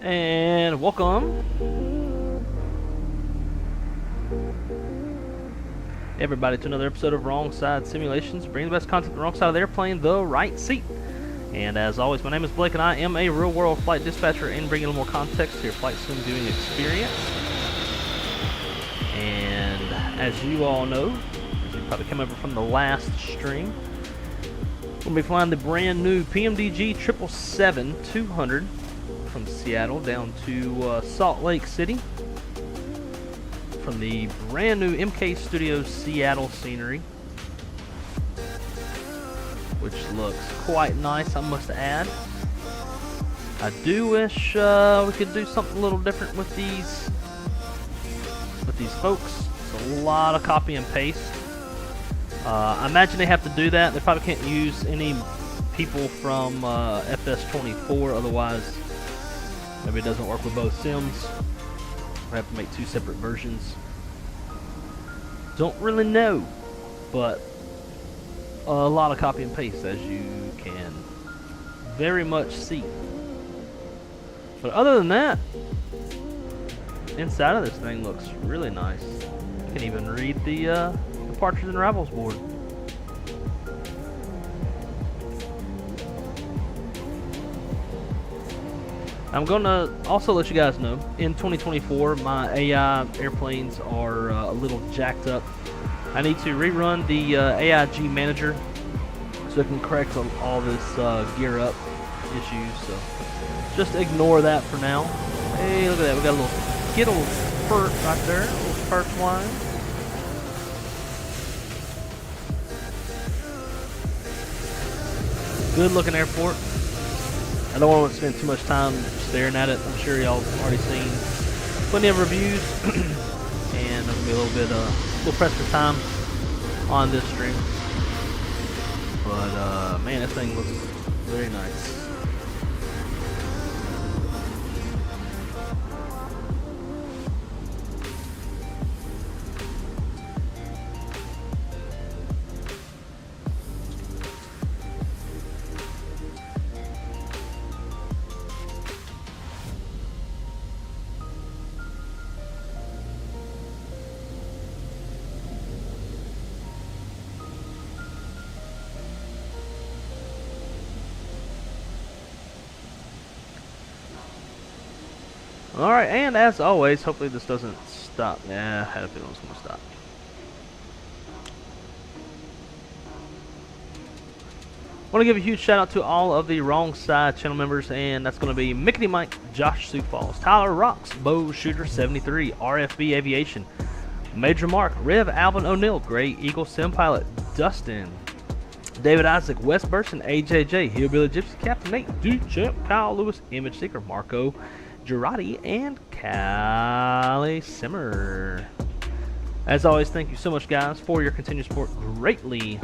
And welcome everybody to another episode of Wrong Side Simulations, bringing the best content to the wrong side of the airplane, the right seat. And as always, my name is Blake and I am a real-world flight dispatcher and bringing a little more context to your flight sim viewing experience. And as you all know, as you probably came over from the last stream, we'll be flying the brand new PMDG 777-200 from Seattle down to Salt Lake City from the brand new MK Studios Seattle scenery, which looks quite nice, I must add. I do wish we could do something a little different with these folks. It's a lot of copy and paste. I imagine they have to do that. They probably can't use any people from FS24, otherwise maybe it doesn't work with both sims. We have to make two separate versions. Don't really know, but a lot of copy and paste, as you can very much see. But other than that, inside of this thing looks really nice. You can even read the departures and arrivals board. I'm gonna also let you guys know, in 2024, my AI airplanes are a little jacked up. I need to rerun the AIG manager so I can correct all this gear up issues. So just ignore that for now. Hey, look at that! We got a little Skittle spurt right there, a little spurt flying. Good looking airport. I don't want to spend too much time staring at it. I'm sure y'all have already seen plenty of reviews, and there's gonna be a little pressed for time on this stream. But man, this thing looks very nice. Alright, and as always, hopefully this doesn't stop. Yeah, I had a feeling it was going to stop. I want to give a huge shout out to all of the Wrong Side channel members, and that's going to be Mickey Mike, Josh Sioux Falls, Tyler Rocks, Bo Shooter 73, RFB Aviation, Major Mark, Rev Alvin O'Neill, Gray Eagle Sim Pilot, Dustin, David Isaac, Wes Burson, AJJ, Hillbilly Gypsy, Captain Nate, Dude Champ, Kyle Lewis, Image Seeker, Marco Girardi, and Callie Simmer. As always, thank you so much, guys, for your continued support. Greatly,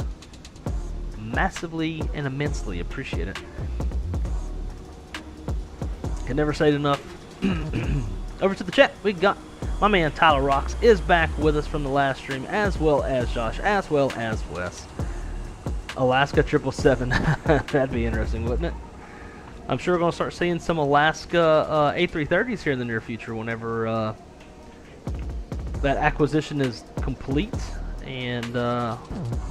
massively, and immensely appreciate it. Can never say it enough. Over to the chat, we got my man Tyler Rocks is back with us from the last stream, as well as Josh, as well as Wes. Alaska 777. That'd be interesting, wouldn't it? I'm sure we're going to start seeing some Alaska A330s here in the near future whenever that acquisition is complete and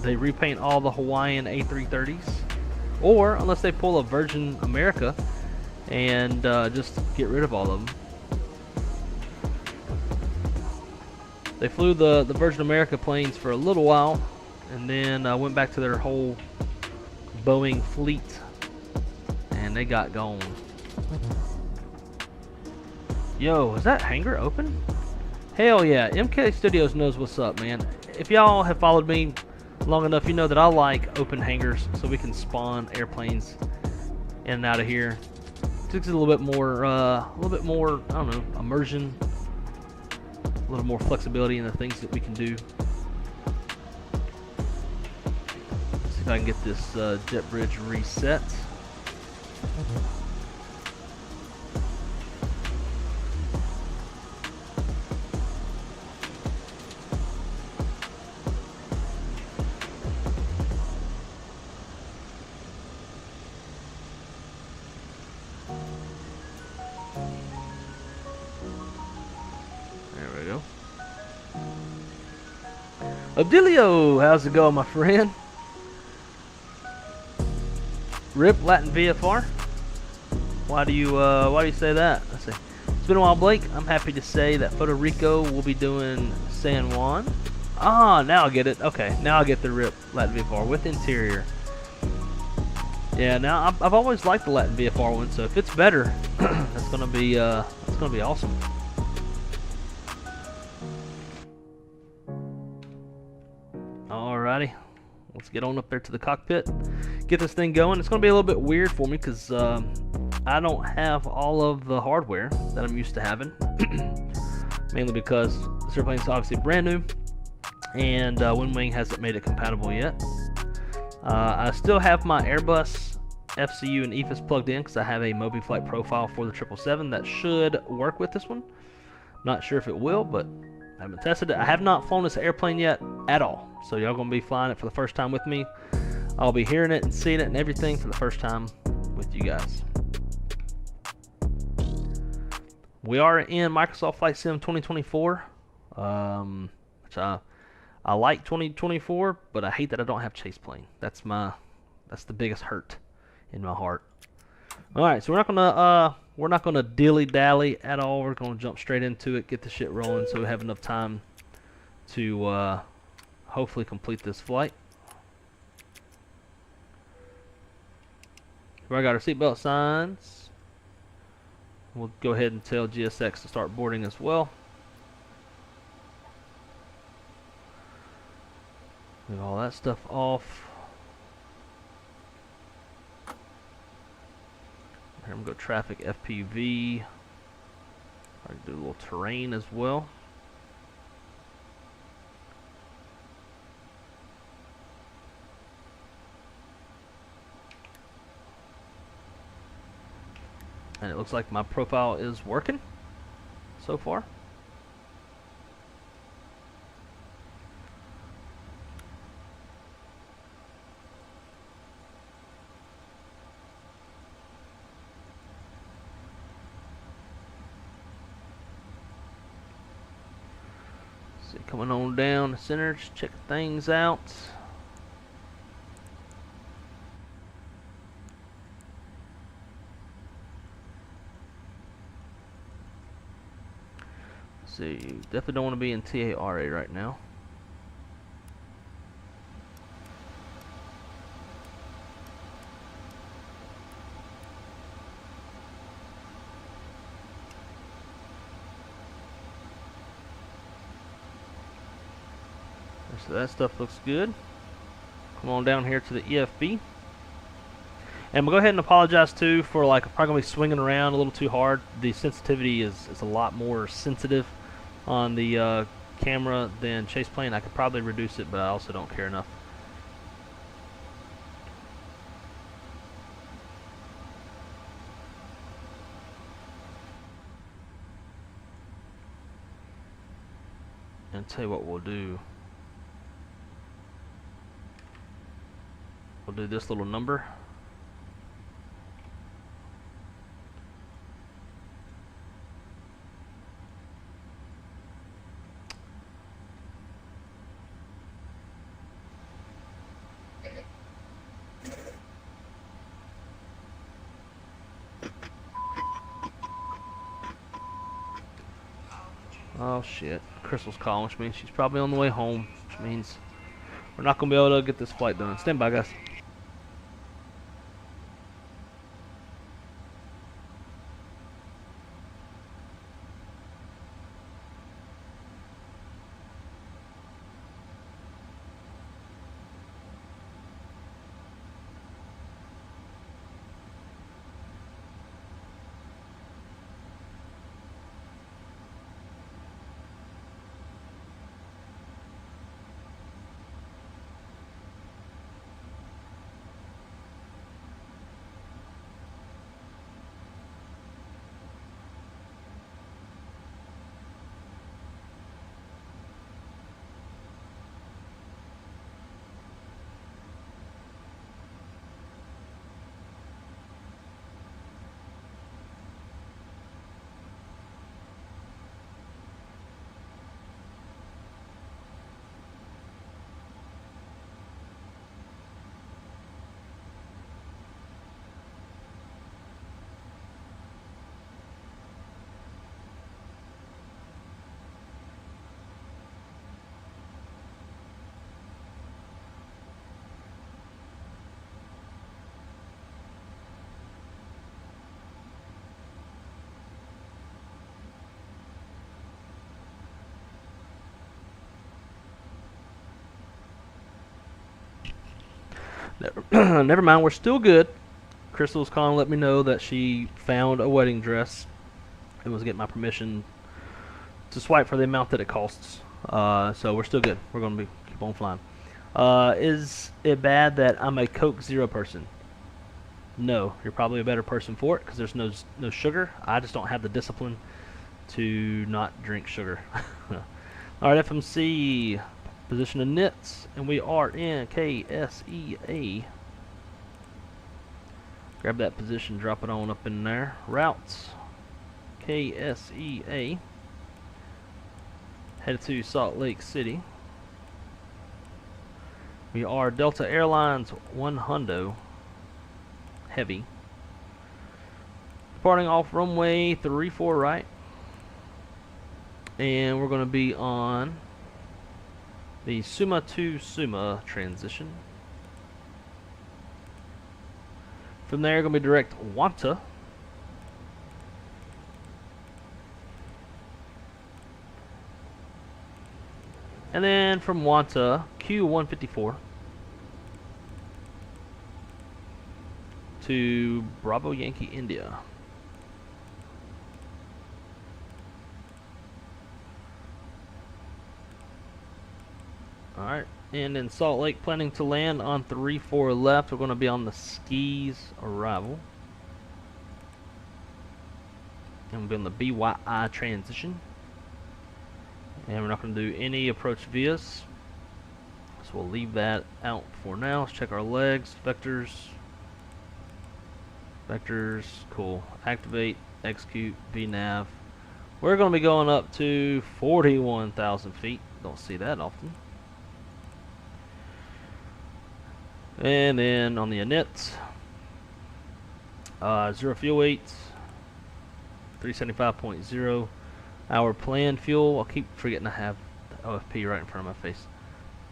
they repaint all the Hawaiian A330s. Or unless they pull a Virgin America and just get rid of all of them. They flew the Virgin America planes for a little while and then went back to their whole Boeing fleet. And they got gone. Yo, is that hangar open? Hell yeah, MK Studios knows what's up, man. If y'all have followed me long enough, you know that I like open hangars so we can spawn airplanes in and out of here. Just a little bit more, I don't know, immersion, a little more flexibility in the things that we can do. See if I can get this jet bridge reset. There we go. Abdilio, how's it going, my friend? Rip Latin VFR. Why do you say that? Let's see. It's been a while, Blake. I'm happy to say that Puerto Rico will be doing San Juan. Ah, now I get it. Okay, now I get the Rip Latin VFR with interior. Yeah, now I've always liked the Latin VFR one, so if it's better, that's gonna be awesome. Alrighty. Let's get on up there to the cockpit, get this thing going. It's going to be a little bit weird for me because I don't have all of the hardware that I'm used to having. Mainly because this airplane is obviously brand new and WinWing hasn't made it compatible yet. I still have my Airbus FCU and EFIS plugged in because I have a MobiFlight profile for the 777 that should work with this one. Not sure if it will, but I haven't tested it. I have not flown this airplane yet at all. So y'all gonna be flying it for the first time with me. I'll be hearing it and seeing it and everything for the first time with you guys. We are in Microsoft Flight Sim 2024, which I like 2024, but I hate that I don't have chase plane. That's the biggest hurt in my heart. All right, so we're not gonna dilly dally at all. We're gonna jump straight into it, get the shit rolling, so we have enough time to hopefully complete this flight. We got our seatbelt signs. We'll go ahead and tell GSX to start boarding as well. Get all that stuff off. Here I'm going to go traffic FPV. I can do a little terrain as well. And it looks like my profile is working so far. See, coming on down the center, just check things out. see, definitely don't want to be in TARA right now. So that stuff looks good. Come on down here to the EFB. And we'll go ahead and apologize too for like probably gonna be swinging around a little too hard. The sensitivity is a lot more sensitive on the camera than chase plane. I could probably reduce it, but I also don't care enough. And tell you what we'll do. We'll do this little number. Oh shit, Crystal's calling, which means she's probably on the way home, which means we're not going to be able to get this flight done. Stand by, guys. Never mind, we're still good. Crystal's calling to let me know that she found a wedding dress and was getting my permission to swipe for the amount that it costs. So we're still good. We're going to keep on flying. Is it bad that I'm a Coke Zero person? No, you're probably a better person for it because there's no sugar. I just don't have the discipline to not drink sugar. Alright, FMC. Position of nits, and we are in KSEA. Grab that position, drop it on up in there. Routes, KSEA. Headed to Salt Lake City. We are Delta Airlines 1 Hundo Heavy. Departing off runway 34 right. And we're going to be on the Suma to Suma transition. From there, going to be direct Wanta. And then from Wanta, Q154 to Bravo Yankee India. Alright, and in Salt Lake, planning to land on 34 left. We're going to be on the skis arrival. And we'll be on the BYI transition. And we're not going to do any approach vias. So we'll leave that out for now. Let's check our legs, vectors. Vectors, cool. Activate, execute, VNav. We're going to be going up to 41,000 feet. Don't see that often. And then on the init, 0 fuel weight, 375.0, Our planned fuel, I keep forgetting I have the OFP right in front of my face.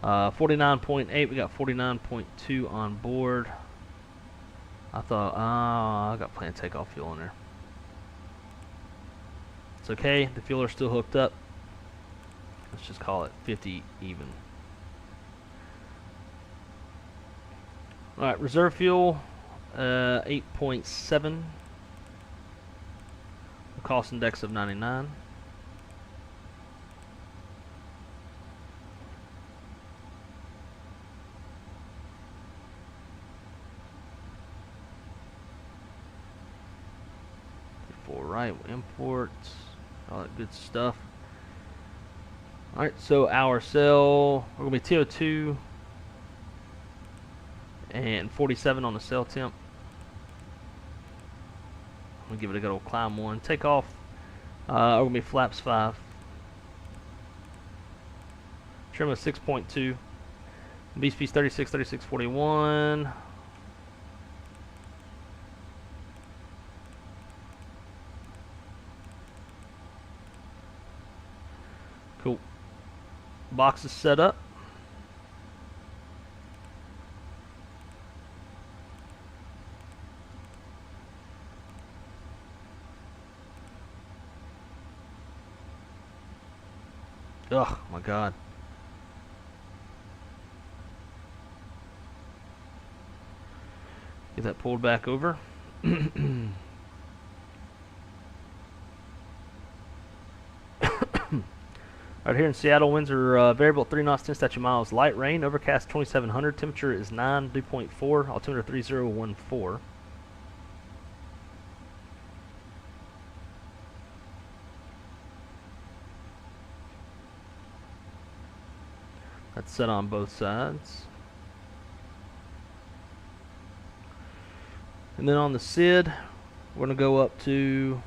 49.8, we got 49.2 on board. I thought, I got planned takeoff fuel in there. It's okay, the fuel are still hooked up. Let's just call it 50 even. Alright, reserve fuel, 8.7. Cost index of 99. For right imports, all that good stuff. Alright, so our cell, we're going to be TO2 and 47 on the cell temp. I'm going to give it a good old climb 1. Take off, we're going to be flaps 5. Trim of 6.2. Beast piece 36, 36, 41. Cool. Box is set up. Ugh, my God. Get that pulled back over. Right here in Seattle, winds are variable at 3 knots, 10 statute miles. Light rain, overcast 2700. Temperature is 9, dew point 4. Altimeter 3014. That's set on both sides. And then on the SID, we're going to go up to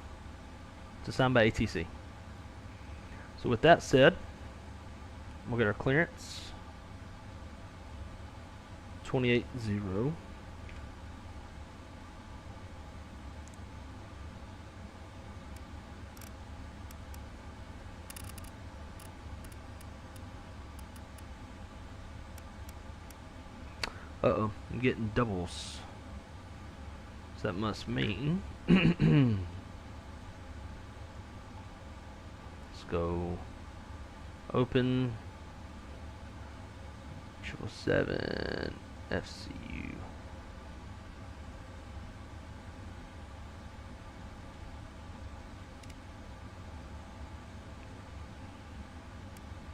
signed by ATC. So with that said, we'll get our clearance. 28.0. Uh-oh, I'm getting doubles. So that must mean let's go open 777 FCU.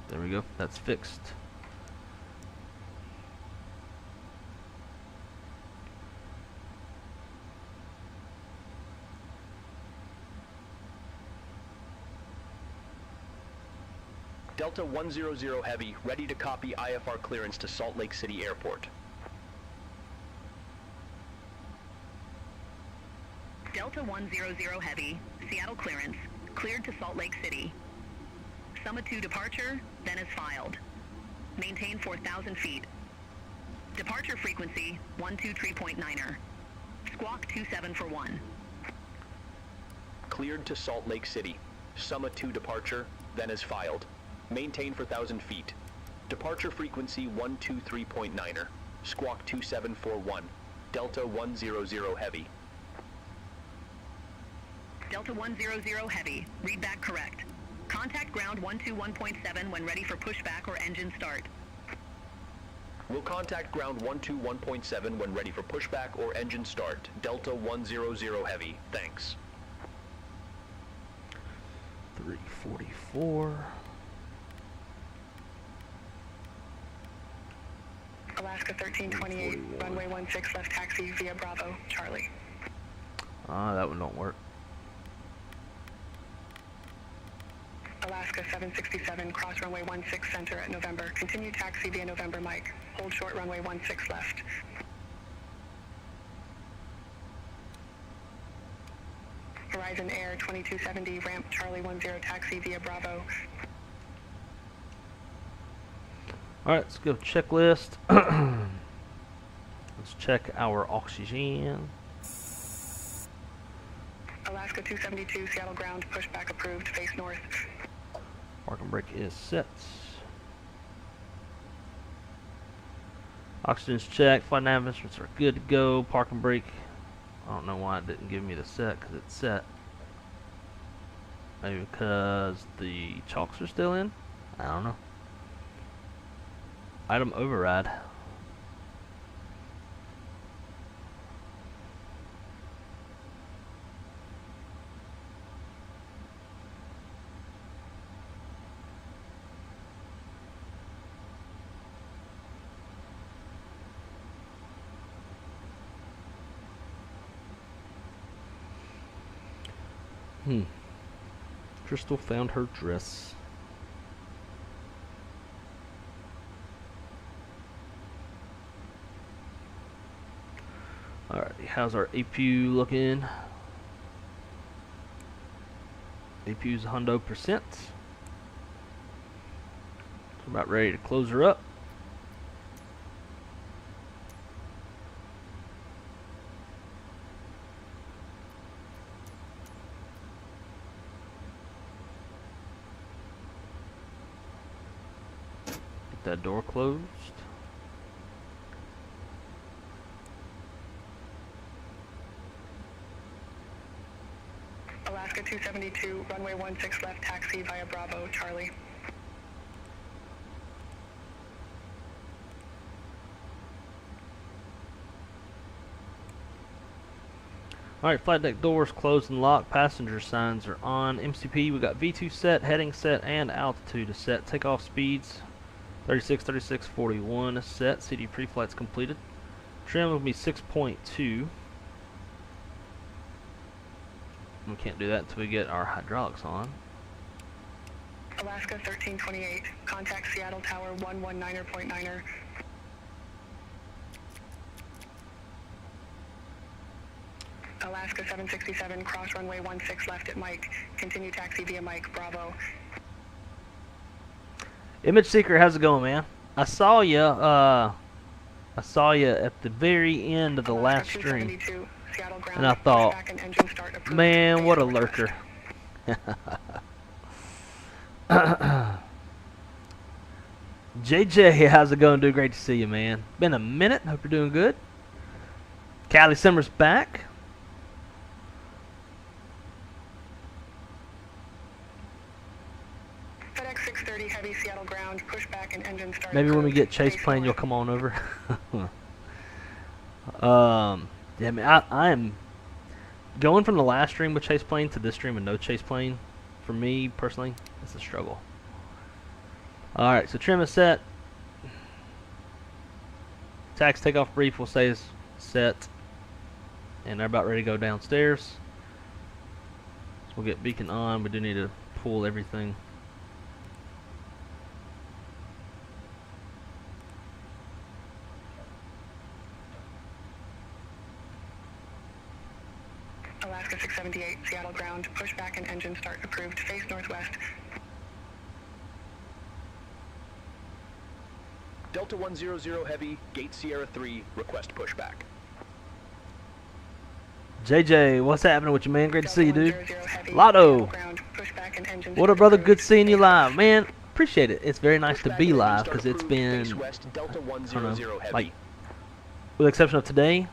There we go, that's fixed. Delta 100 Heavy, ready to copy IFR clearance to Salt Lake City Airport. Delta 100 Heavy, Seattle clearance, cleared to Salt Lake City. Summit 2 departure, then is filed. Maintain 4,000 feet. Departure frequency, 123.9er. Squawk 2741. Cleared to Salt Lake City. Summit 2 departure, then is filed. Maintain for 1,000 feet. Departure frequency 123.9er. Squawk 2741. Delta 100 Heavy. Delta 100 Heavy, read back correct. Contact ground 121.7 when ready for pushback or engine start. We'll contact ground 121.7 when ready for pushback or engine start. Delta 100 Heavy, thanks. 344. Alaska 1328, runway 16 left taxi via Bravo, Charlie. That one don't work. Alaska 767, cross runway 16 center at November. Continue taxi via November Mike. Hold short runway 16 left. Horizon Air 2270, ramp Charlie 10 taxi via Bravo. Alright, let's go checklist. Let's check our oxygen. Alaska 272, Seattle ground, pushback approved, face north. Parking brake is set. Oxygen's checked. Flight nav instruments are good to go. Parking brake. I don't know why it didn't give me the set because it's set. Maybe because the chocks are still in? I don't know. Item override. Crystal found her dress. Alrighty, how's our APU looking? APU's 100%. About ready to close her up. That door closed. Alaska 272, runway 16 left, taxi via Bravo, Charlie. Alright, flight deck doors closed and locked. Passenger signs are on. MCP, we got V2 set, heading set, and altitude is set. Takeoff speeds 36, 36, 41 is set. CD pre-flight's completed. Trim will be 6.2. We can't do that until we get our hydraulics on. Alaska 1328, contact Seattle Tower 119.9er. Alaska 767, cross runway 16 left at Mike. Continue taxi via Mike, Bravo. Image Seeker, how's it going, man? I saw you at the very end of the last stream, and I thought, man, what a lurker. JJ, how's it going, dude? Great to see you, man. Been a minute. Hope you're doing good. Callie Simmer's back. FedEx 630 heavy Seattle ground, push back and engine start. Maybe when we get Chase Plane, you'll come on over. Yeah, I mean, I am going from the last stream with Chase Plane to this stream with no Chase Plane. For me personally, it's a struggle. All right, so trim is set. Tax takeoff brief will say is set, and they're about ready to go downstairs. So we'll get beacon on. We do need to pull everything. Alaska 678, Seattle ground, push back and engine start approved, face northwest. Delta 100 Heavy, Gate Sierra 3, request pushback. JJ, what's happening with you, man? Great to see you, dude. Lotto, what up, brother? Good seeing you live, man. Appreciate it. It's very nice to be live because it's been, I don't know, like, with the exception of today,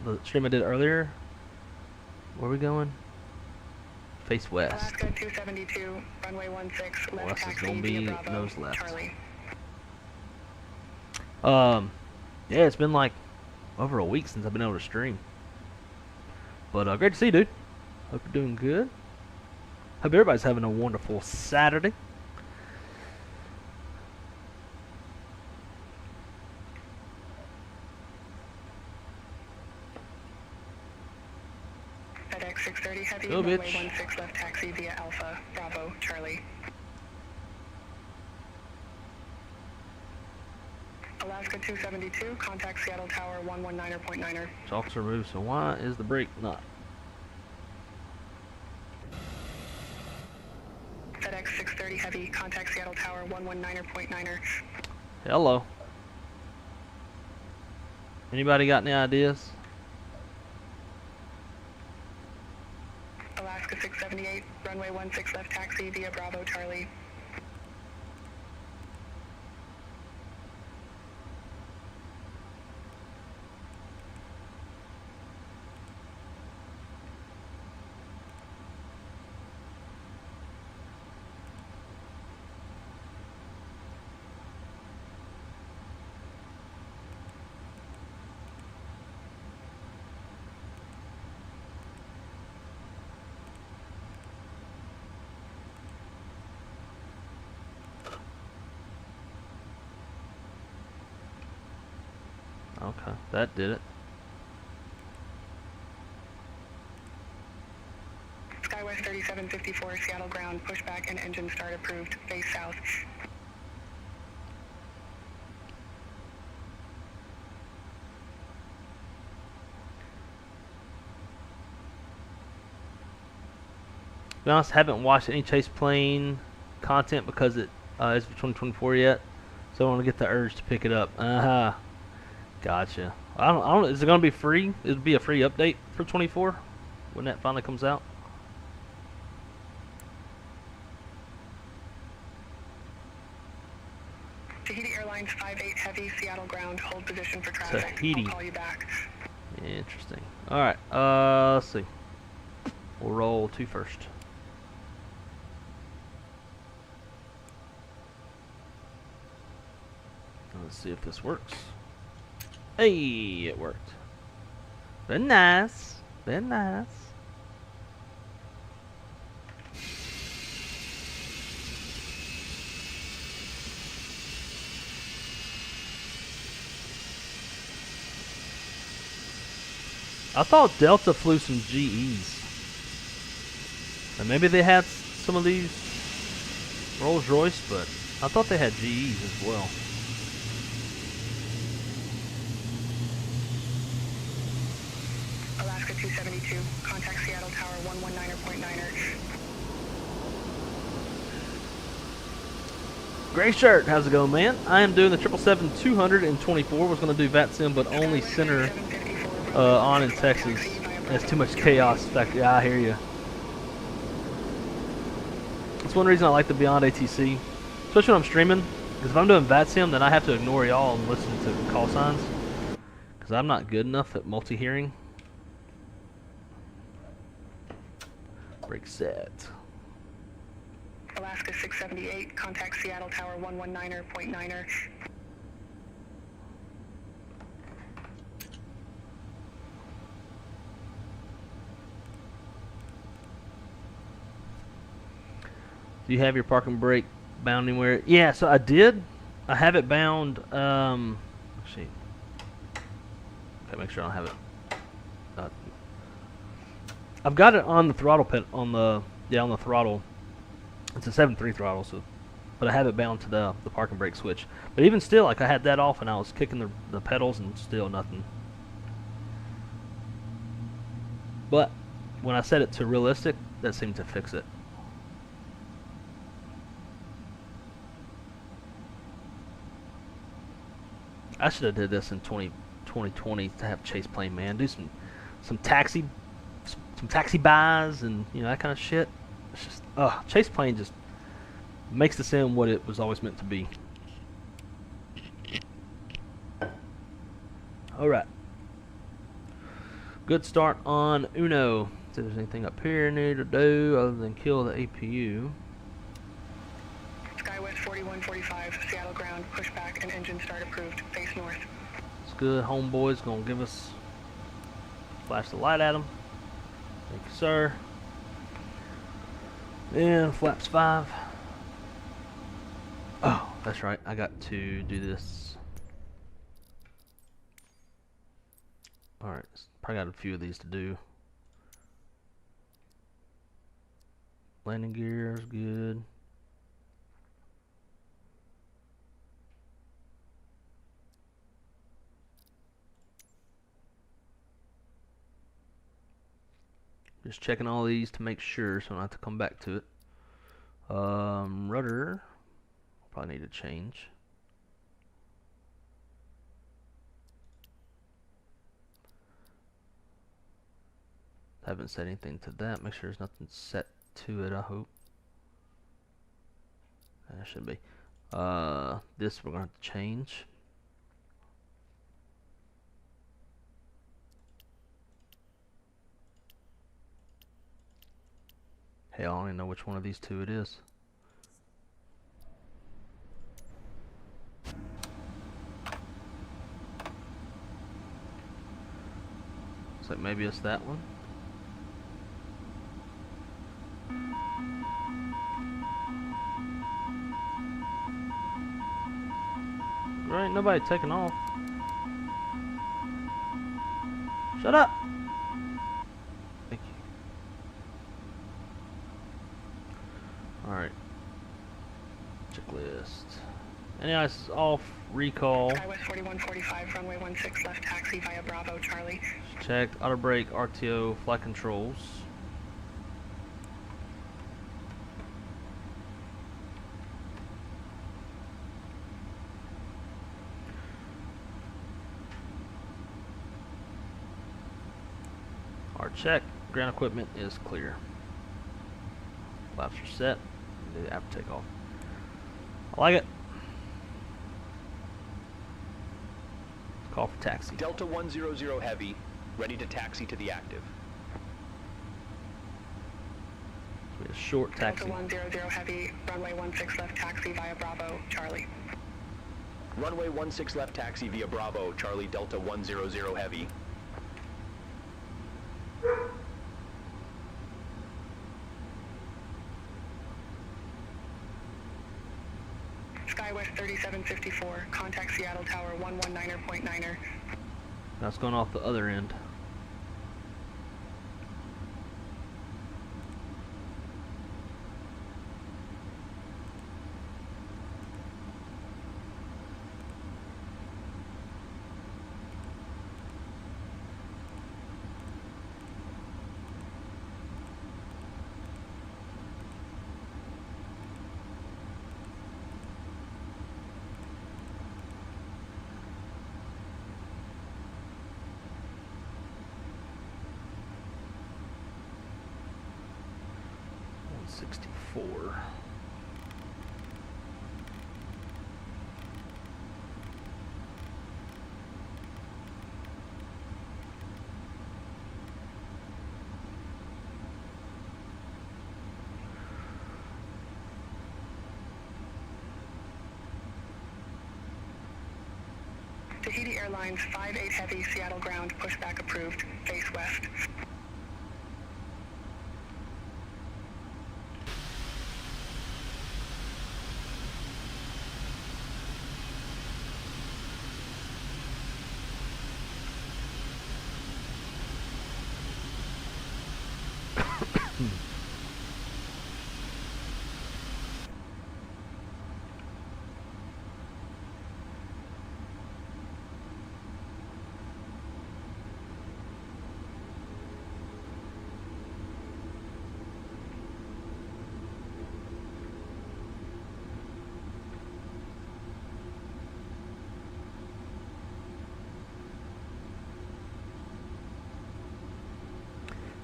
the stream I did earlier. Where are we going? Face west. Alaska 272, runway 16 left, West is taxi gonna be via Bravo, nose left. Charlie. Yeah, it's been like over a week since I've been able to stream. But great to see you, dude. Hope you're doing good. Hope everybody's having a wonderful Saturday. FedEx 630 heavy, Go, runway bitch. 16 left, taxi via Alpha, Bravo, Charlie. Alaska 272, contact Seattle Tower 119.9er. Chalks are removed, so why is the brake not? FedEx 630 heavy, contact Seattle Tower 119.9er. Hello. Anybody got any ideas? Alaska 678, runway 16 left, taxi via Bravo, Charlie. Okay, that did it. Skywest 3754, Seattle ground, pushback and engine start approved, face south. To be honest, I haven't watched any chase plane content because it is for 2024 yet, so I want to get the urge to pick it up. Gotcha. I don't. Is it gonna be free? It'll be a free update for 24 when that finally comes out. Tahiti Airlines 58 Heavy, Seattle ground, hold position for traffic. Tahiti. I'll call you back. Interesting. All right. Let's see. We'll roll 2 first. Let's see if this works. Hey, it worked. Very nice. Very nice. I thought Delta flew some GEs. And maybe they had some of these Rolls-Royce, but I thought they had GEs as well. Alaska 272, contact Seattle Tower 119.9er. Gray shirt, how's it going, man? I am doing the 777-224. Was going to do VATSIM, but only center on in Texas. That's too much chaos. Yeah, I hear you. That's one reason I like the Beyond ATC, especially when I'm streaming. Because if I'm doing VATSIM, then I have to ignore y'all and listen to call signs. Because I'm not good enough at multi-hearing. Break set. Alaska 678, contact Seattle Tower 119.9er. Do you have your parking brake bound anywhere? Yeah, so I did. I have it bound. Let's see. Okay, make sure I don't have it. I've got it on the throttle pin on the throttle. It's a 7.3 throttle, so, but I have it bound to the parking brake switch. But even still, like I had that off and I was kicking the pedals and still nothing. But when I set it to realistic, that seemed to fix it. I should have did this in 2020 to have chase plane, man. Do some taxi buys and that kind of shit. It's just chase plane just makes the sim what it was always meant to be. All right. Good start on Uno. If there's anything up here I need to do other than kill the APU. Skywest 4145, Seattle ground, pushback and engine start approved, face north. It's good. Homeboy's gonna give us flash the light at him. Thank you, sir. And flaps 5. Oh, that's right. I got to do this. Alright, probably got a few of these to do. Landing gear is good. Just checking all these to make sure so I don't have to come back to it. Rudder, probably need to change. Haven't said anything to that. Make sure there's nothing set to it, I hope. That should be. This we're going to have to change. Hell, I don't even know which one of these two it is. Looks like maybe it's that one. Right, nobody taking off. Shut up! Thank you. Alright. Checklist. NIS off, recall. Skywest 4145, runway 16 left taxi via Bravo, Charlie. Checked, auto brake, RTO, flight controls. Our check, ground equipment is clear. Flaps are set, after takeoff. I like it. Call for taxi. Delta 100 Heavy, ready to taxi to the active. So we have a short taxi. Delta 100 Heavy, runway 16 left taxi via Bravo, Charlie. Runway 16 left taxi via Bravo, Charlie Delta 100 Heavy. Skywest 3754, contact Seattle Tower 119.9er. That's going off the other end. .64. Tahiti Airlines 58 Heavy, Seattle ground, pushback approved, face west.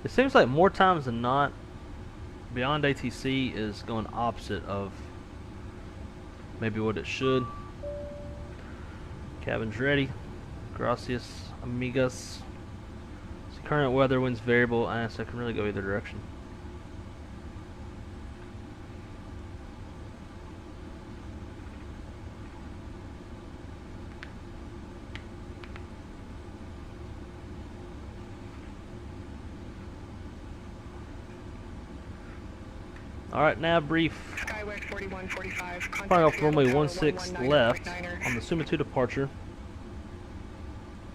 It seems like more times than not, Beyond ATC is going opposite of maybe what it should. Cabin's ready. Gracias, amigas. So current weather, winds variable, so I can really go either direction. Alright, now brief. Skywest 4145, Flying contact off Seattle runway Tower 16 left 119.9er. on the Suma 2 departure.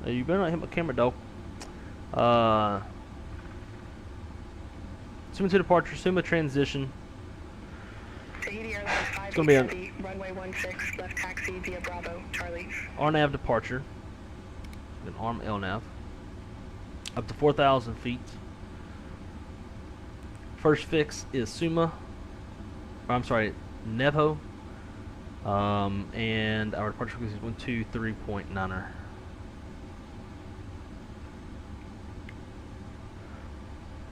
You better not hit my camera, dog. Suma 2 departure, Suma transition. Tahiti Airlines 58 gonna be a- Heavy, runway 16 left taxi via Bravo, Charlie. RNAV departure. An arm LNAV. Up to 4,000 feet. First fix is Suma. Or, I'm sorry, Nevo. And our departure frequency is 123.9er.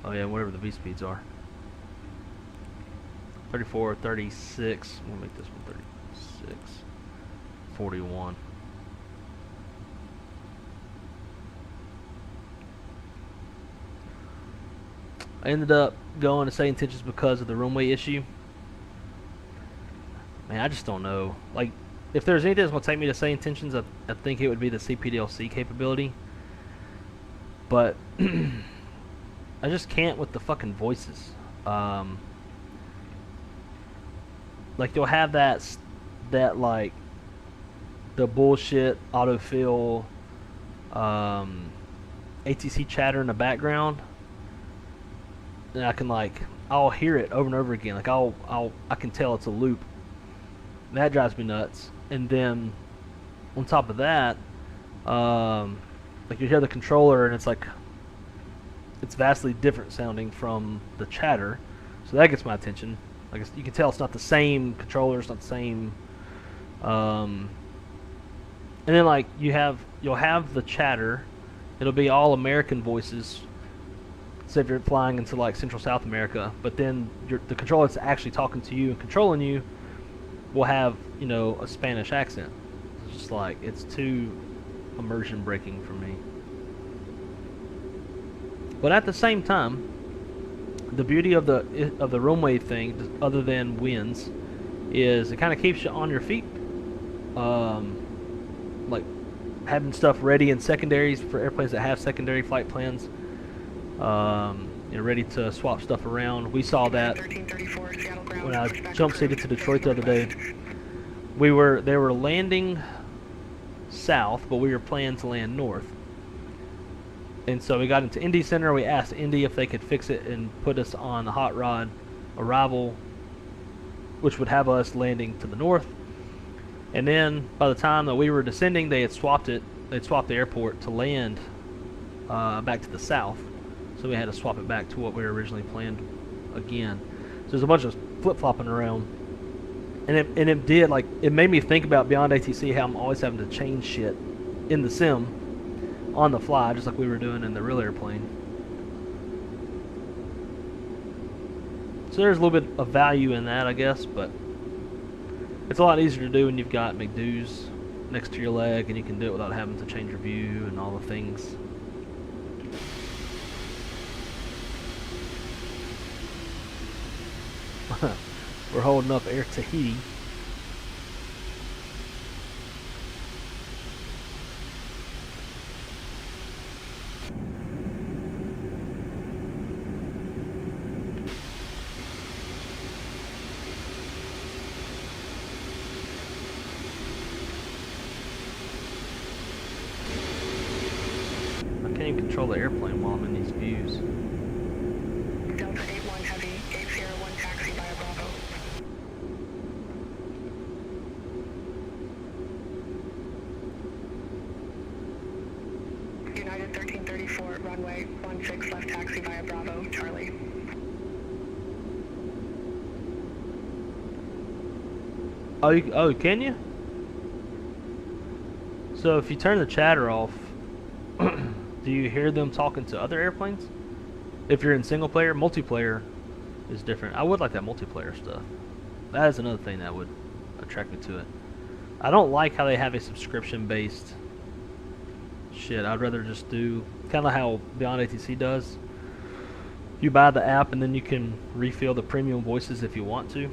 Oh yeah, whatever the V speeds are. 34, 36. We'll make this one 36. 41. I ended up going to say intentions because of the runway issue. Man, I just don't know. Like, if there's anything that's going to take me to say intentions, I think it would be the CPDLC capability. But I just can't with the fucking voices. Like, you'll have that like, the bullshit autofill, ATC chatter in the background, and I can like, I'll hear it over and over again. Like I can tell it's a loop. That drives me nuts. And then on top of that, like you hear the controller and it's like, it's vastly different sounding from the chatter, so that gets my attention. Like you can tell it's not the same controller, it's not the same. And then like you'll have the chatter. It'll be all American voices, say if you're flying into like Central South America. But then the controller that's actually talking to you and controlling you will have, you know, a Spanish accent. It's just like, it's too immersion breaking for me. But at the same time, the beauty of the runway thing, other than winds, is it kind of keeps you on your feet. Like having stuff ready in secondaries for airplanes that have secondary flight plans. You know, ready to swap stuff around. We saw that when I jump seated to Detroit the other day. They were landing south, but we were planning to land north. And so we got into Indy Center. We asked Indy if they could fix it and put us on the hot rod arrival, which would have us landing to the north. And then by the time that we were descending, they had swapped it. They'd swapped the airport to land back to the south. So we had to swap it back to what we were originally planned again. So there's a bunch of flip-flopping around. And it did, like, it made me think about beyond ATC, how I'm always having to change shit in the sim on the fly, just like we were doing in the real airplane. So there's a little bit of value in that, I guess, but it's a lot easier to do when you've got McDo's next to your leg and you can do it without having to change your view and all the things. We're holding up Air Tahiti. I can't even control the airplane while I'm in these views. Delta 81 Heavy, 801 taxi via Bravo. United 1334, runway 16 left taxi via Bravo, Charlie. Oh, can you? So if you turn the chatter off, do you hear them talking to other airplanes? If you're in single player, multiplayer is different. I would like that multiplayer stuff. That is another thing that would attract me to it. I don't like how they have a subscription-based shit. I'd rather just do kind of how Beyond ATC does. You buy the app and then you can refill the premium voices if you want to.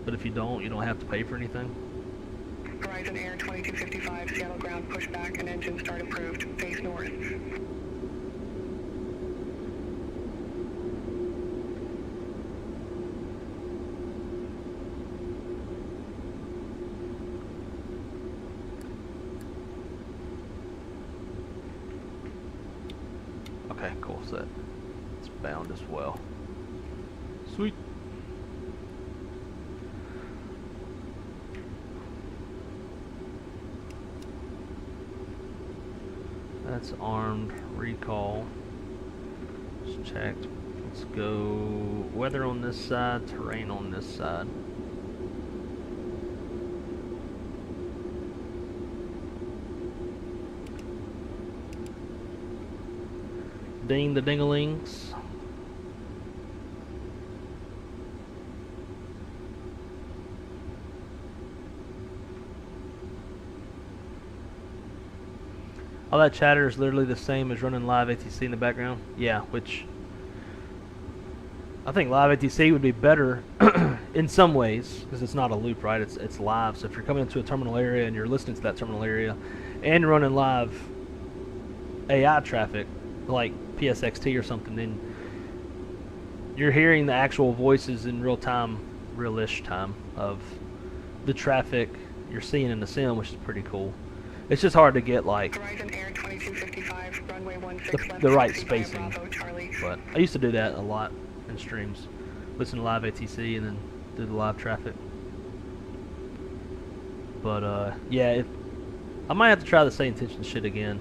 But if you don't have to pay for anything. Horizon Air 2255, Seattle ground pushback and engine start approved. Face north. Okay, cool. So it's bound as well. Sweet. That's armed recall. Just checked. Let's go weather on this side, terrain on this side. Ding the dingalings. All that chatter is literally the same as running live ATC in the background. Yeah, which I think live ATC would be better in some ways because it's not a loop, right? It's live. So if you're coming into a terminal area and you're listening to that terminal area and you're running live AI traffic like PSXT or something, then you're hearing the actual voices in real time, real-ish time of the traffic you're seeing in the sim, which is pretty cool. It's just hard to get like Horizon Air 2255, runway 16 left. the right taxi via spacing. Bravo, Charlie. But I used to do that a lot in streams. Listen to live ATC and then do the live traffic. But yeah, I might have to try the same tension shit again.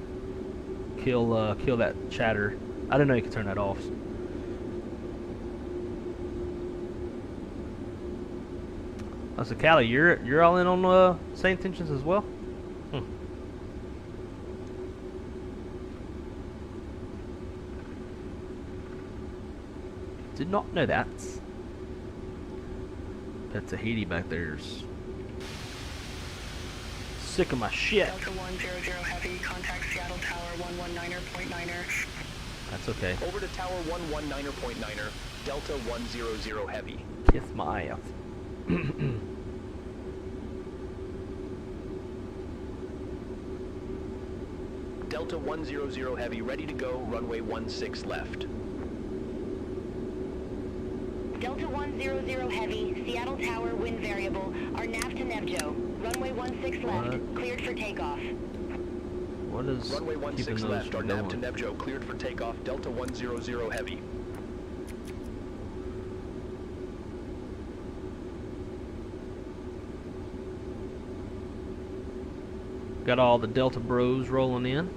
Kill that chatter. I didn't know you could turn that off. So Callie, you're all in on same tensions as well? Did not know that. That Tahiti back there's sick of my shit. Delta 100 Heavy, contact Seattle Tower 119.9er. That's okay. Over to Tower 119.9er, Delta 100 Heavy. Kiss my ass. Delta 100 Heavy ready to go, runway 16 left. Delta 100 Heavy, Seattle Tower, wind variable, are nav to Nevjo. Runway 16 left, cleared for takeoff. What is Runway keeping 16 those left, our from nav to going? Nevjo, cleared for takeoff, Delta 100 Heavy. Got all the Delta bros rolling in.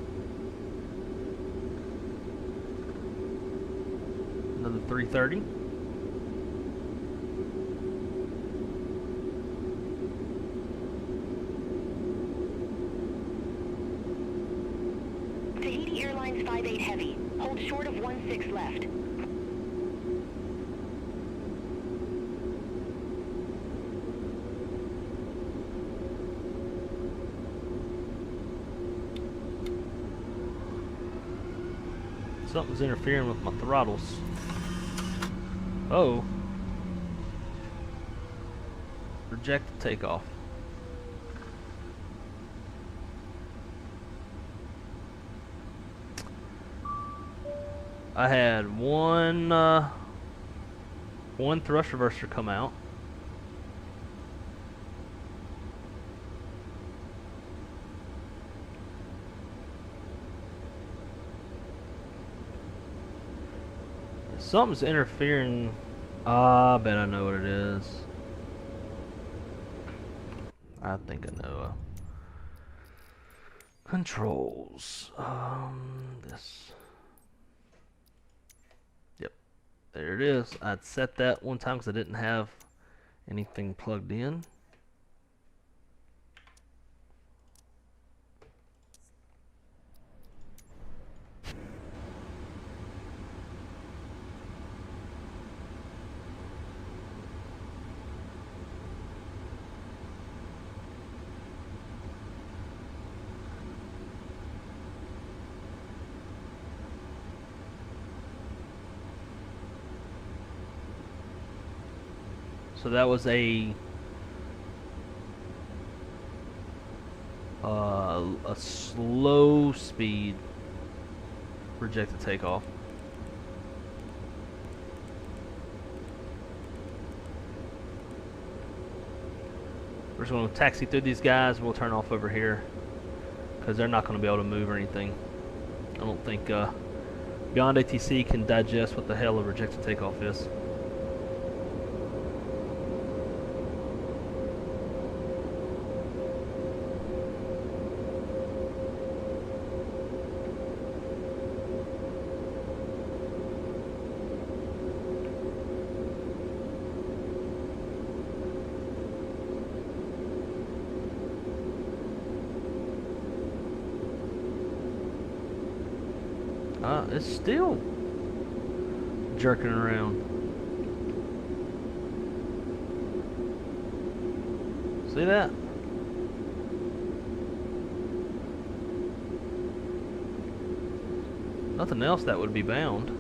Another 330. Tahiti Airlines 58 Heavy, hold short of 16 left. Something's interfering with my throttles. Oh. Reject the takeoff. I had one thrust reverser come out. Something's interfering. I bet I know what it is. I think I know. Controls. This. Yep. There it is. I'd set that one time because I didn't have anything plugged in. So that was a slow speed rejected takeoff. We're just going to taxi through these guys. We'll turn off over here because they're not going to be able to move or anything. I don't think Beyond ATC can digest what the hell a rejected takeoff is. It's still jerking around. See that? Nothing else that would be bound.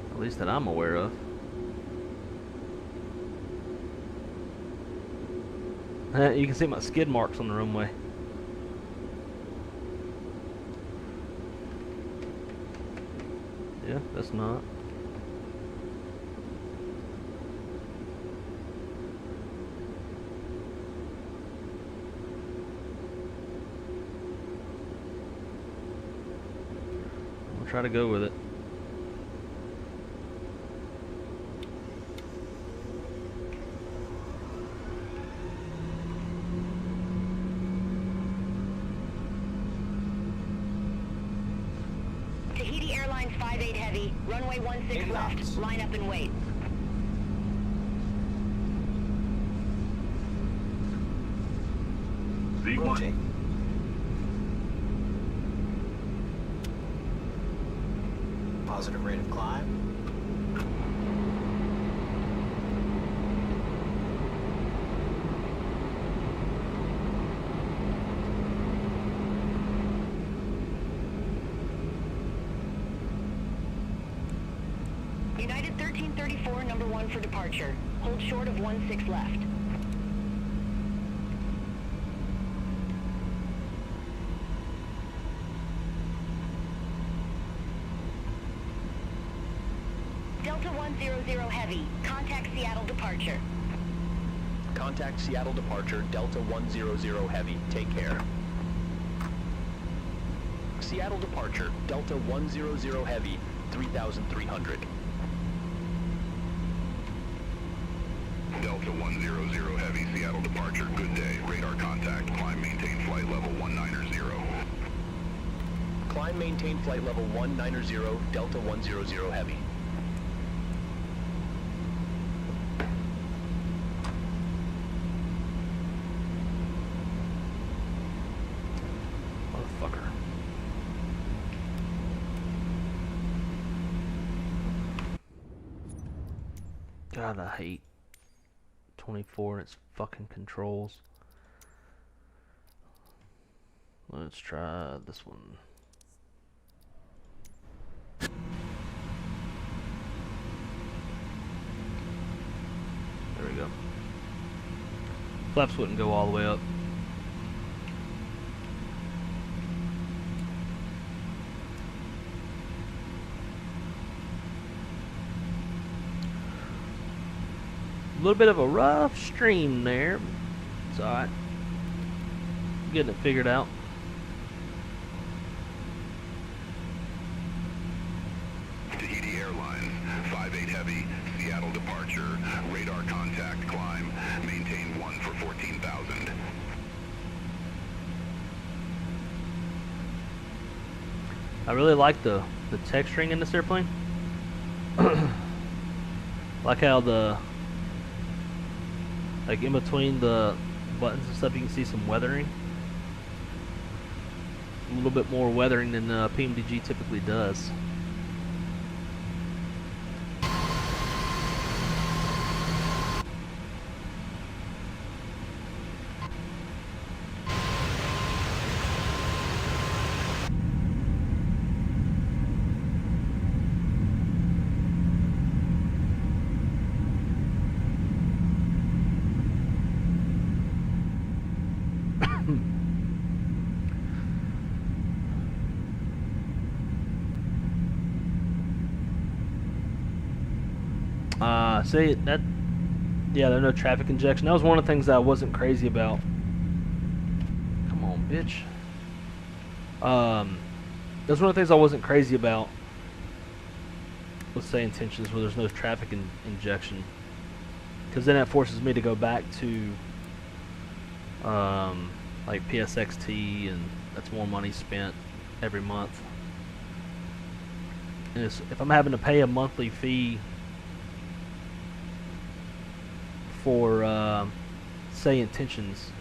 At least that I'm aware of. You can see my skid marks on the runway. Yeah, that's not. We'll try to go with it. Tahiti Airlines 58 Heavy, runway 16 left, line up and wait. V1. Positive rate of climb. United 1334, number 1 for departure. Hold short of 16 left. Delta 100 Heavy, contact Seattle departure. Contact Seattle departure, Delta 100 Heavy. Take care. Seattle departure, Delta 100 Heavy, 3,300. Delta 100 Heavy, Seattle departure. Good day. Radar contact. Climb, maintain flight level 190. Climb, maintain flight level 190, Delta 100 Heavy. Motherfucker. God, I hate 24 and its fucking controls. Let's try this one. There we go. Flaps wouldn't go all the way up. A little bit of a rough stream there. It's alright. Getting it figured out. Tahiti Airlines 58 Heavy, Seattle departure. Radar contact. Climb, maintain 1 for 14,000. I really like the texturing in this airplane. Like how like in between the buttons and stuff you can see some weathering. A little bit more weathering than PMDG typically does. See that? Yeah, there's no traffic injection. That was one of the things that I wasn't crazy about. Come on, bitch. That's one of the things I wasn't crazy about. Let's say intentions where there's no traffic injection, because then that forces me to go back to like PSXT, and that's more money spent every month. And if I'm having to pay a monthly fee for say intentions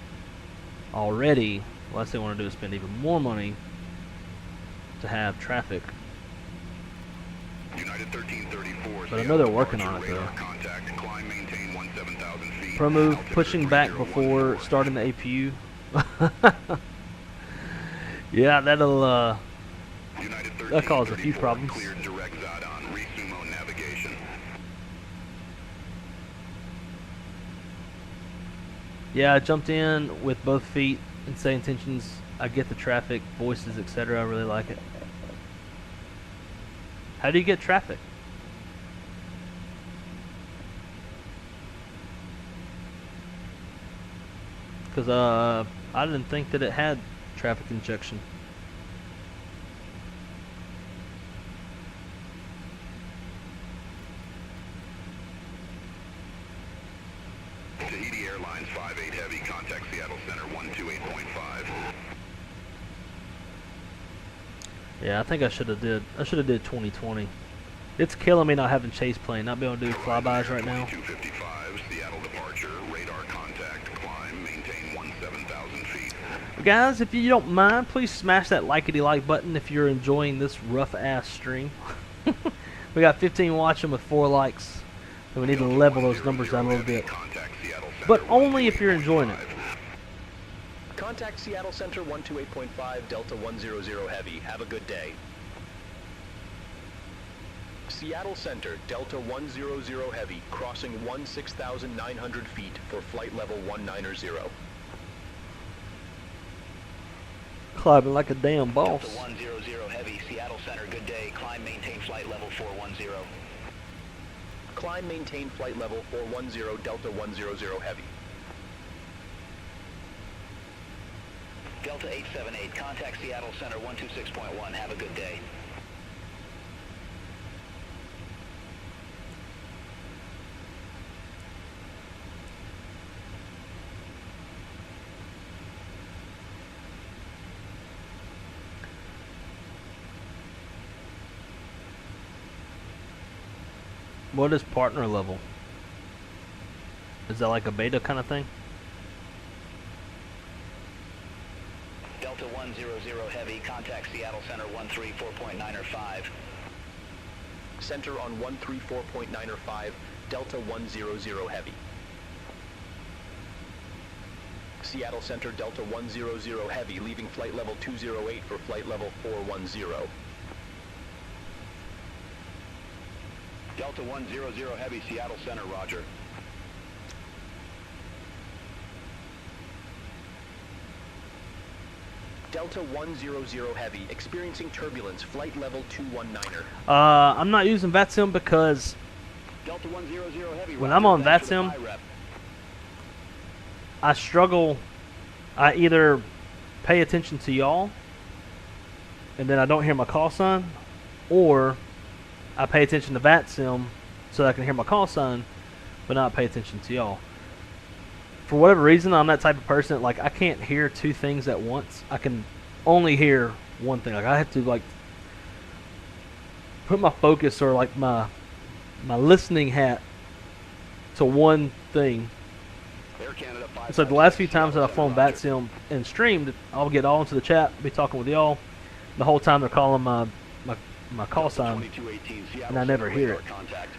already, the last thing I want to do is spend even more money to have traffic. United 1334. But I know they're working on it though. Contact. Climb, maintain 17,000 feet. Pro move, pushing back before starting the APU. Yeah, that'll cause a few problems. Cleared direct addon. Resumo navigation. Yeah, I jumped in with both feet and say intentions. I get the traffic, voices, etc. I really like it. How do you get traffic? Because I didn't think that it had traffic injection. Tahiti Airlines 58 Heavy, contact Seattle Center 128.5. Yeah, I think I should have did 2020. It's killing me not having chase plane, not being able to do flybys right now. 2255, Seattle departure, radar contact, climb, maintain 17,000 feet. Guys, if you don't mind, please smash that likety-like button if you're enjoying this rough-ass stream. We got 15 watching with 4 likes, and we need to level those numbers down a little bit. But only if you're enjoying it. Contact Seattle Center 128.5, Delta 100 Heavy. Have a good day. Seattle Center, Delta 100 Heavy, crossing 16,900 feet for flight level 190. Climbing like a damn boss. Delta 100 Heavy, Seattle Center, good day. Climb, maintain flight level 410. Climb, maintain flight level 410, Delta 100 Heavy. Delta 878, contact Seattle Center 126.1. Have a good day. What is partner level? Is that like a beta kind of thing? Delta 100 Heavy, contact Seattle Center 134.905. Center on 134.905, Delta 100 Heavy. Seattle Center, Delta 100 Heavy, leaving flight level 208 for flight level 410. Delta 100 Heavy, Seattle Center, roger. Delta 100 Heavy, experiencing turbulence, flight level 219er. I'm not using VATSIM because Delta 100 Heavy, when roger, I'm on thanks for the VATSIM, high rep. I struggle. I either pay attention to y'all and then I don't hear my call sign, or I pay attention to VATSIM so that I can hear my call sign but not pay attention to y'all. For whatever reason, I'm that type of person that, like, I can't hear two things at once. I can only hear one thing. Like, I have to, like, put my focus or, like, my listening hat to one thing. Air Canada 5. So the last few times that I've flown VATSIM and streamed, I'll get all into the chat, be talking with y'all. The whole time they're calling my call sign, 2218, Seattle and I never Center, hear radar it. contact.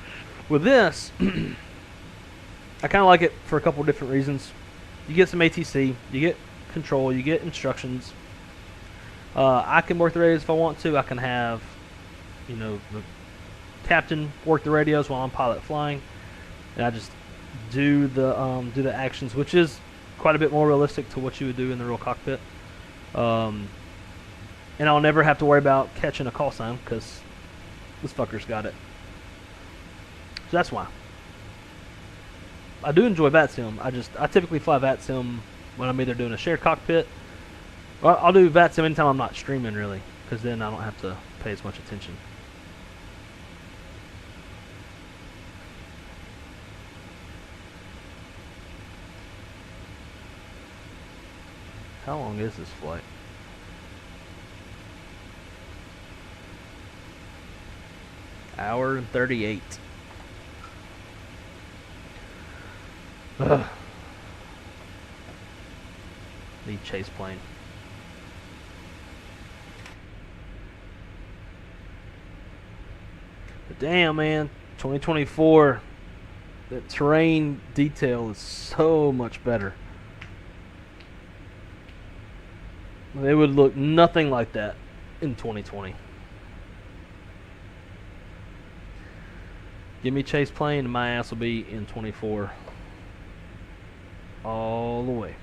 With this, I kind of like it for a couple of different reasons. You get some ATC, you get control, you get instructions. I can work the radios if I want to. I can have, you know, the captain work the radios while I'm pilot flying, and I just do the actions, which is quite a bit more realistic to what you would do in the real cockpit. And I'll never have to worry about catching a call sign because this fucker's got it. So that's why. I do enjoy VATSIM. I typically fly VATSIM when I'm either doing a shared cockpit. Or I'll do VATSIM anytime I'm not streaming, really, because then I don't have to pay as much attention. How long is this flight? Hour and 38. Ugh. Need chase plane. But damn, man, 2024. The terrain detail is so much better. They would look nothing like that in 2020. Give me chase plane and my ass will be in 24 all the way.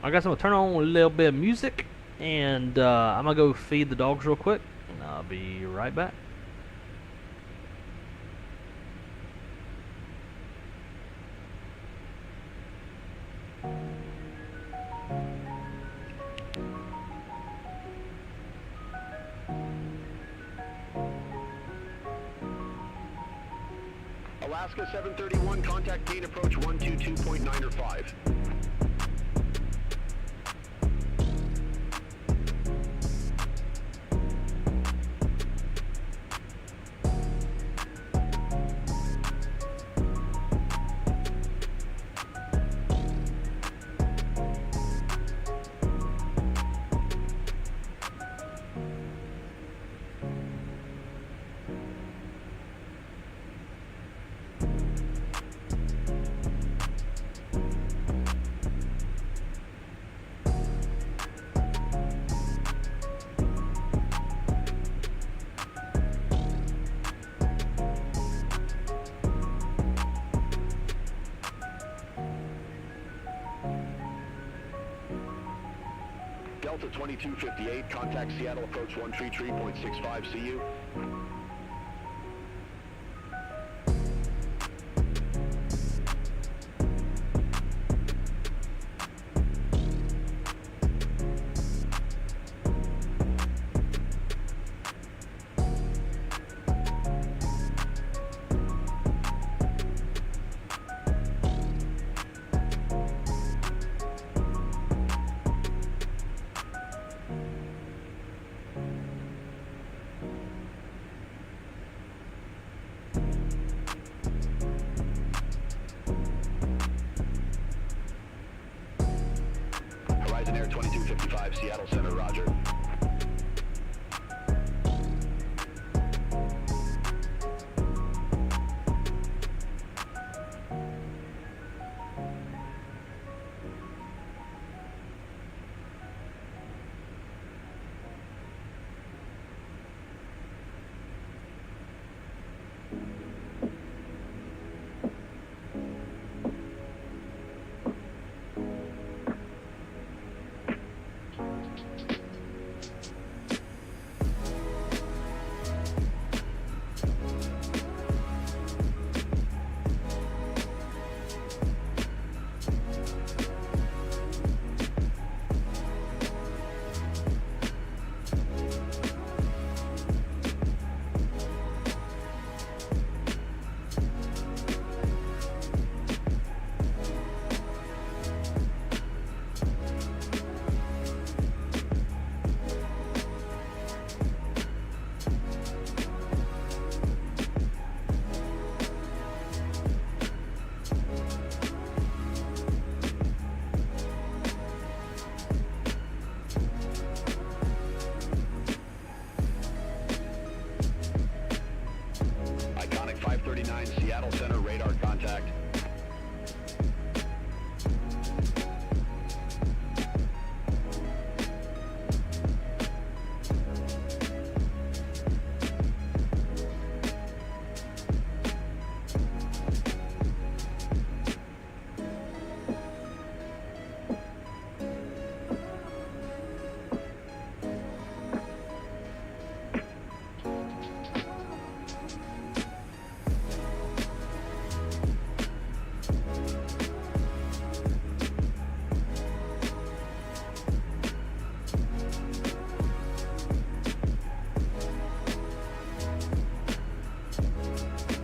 I guess I'm gonna turn on a little bit of music And I'm going to go feed the dogs real quick, and I'll be right back. Alaska 731, contact gate approach 122.9 Delta 2258, contact Seattle approach 133.65 CU. Horizon Air 2255, Seattle Center, roger. Iconic 539, Seattle Center, radar contact.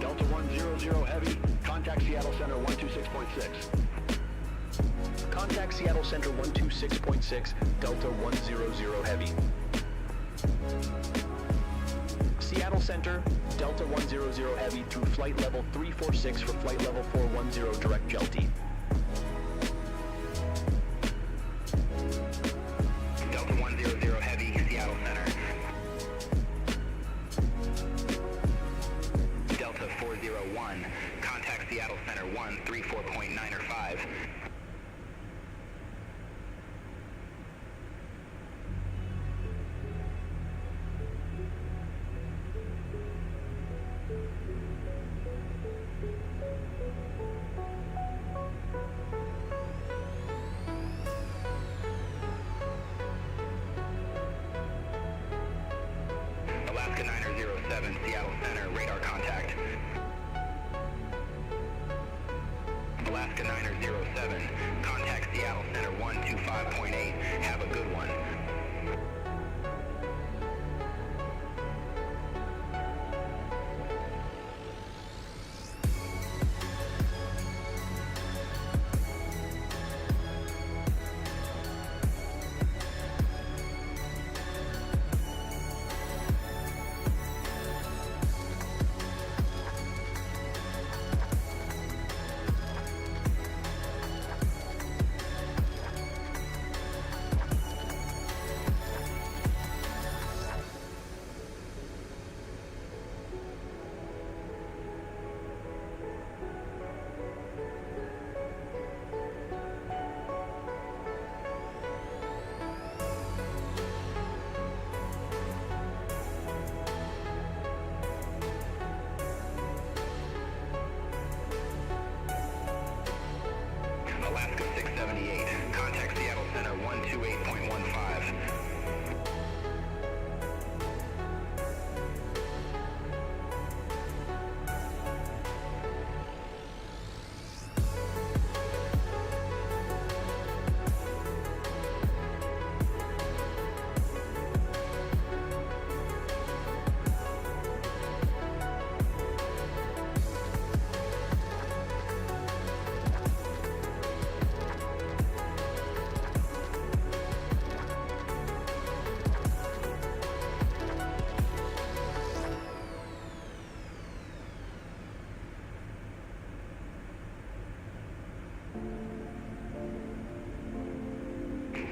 Delta 100 Heavy, contact Seattle Center 126.6. Contact Seattle Center 126.6, Delta 100 Heavy. Seattle Center, Delta 100 Heavy through flight level 346 for flight level 410 direct Jelty. Delta 100 Heavy, Seattle Center. Delta 401, contact Seattle Center 134.9 5. 7, Seattle Center, radar contact. Alaska Niner 07, contact Seattle Center 125.8, have a good one. Alaska 678, contact Seattle Center 128.15.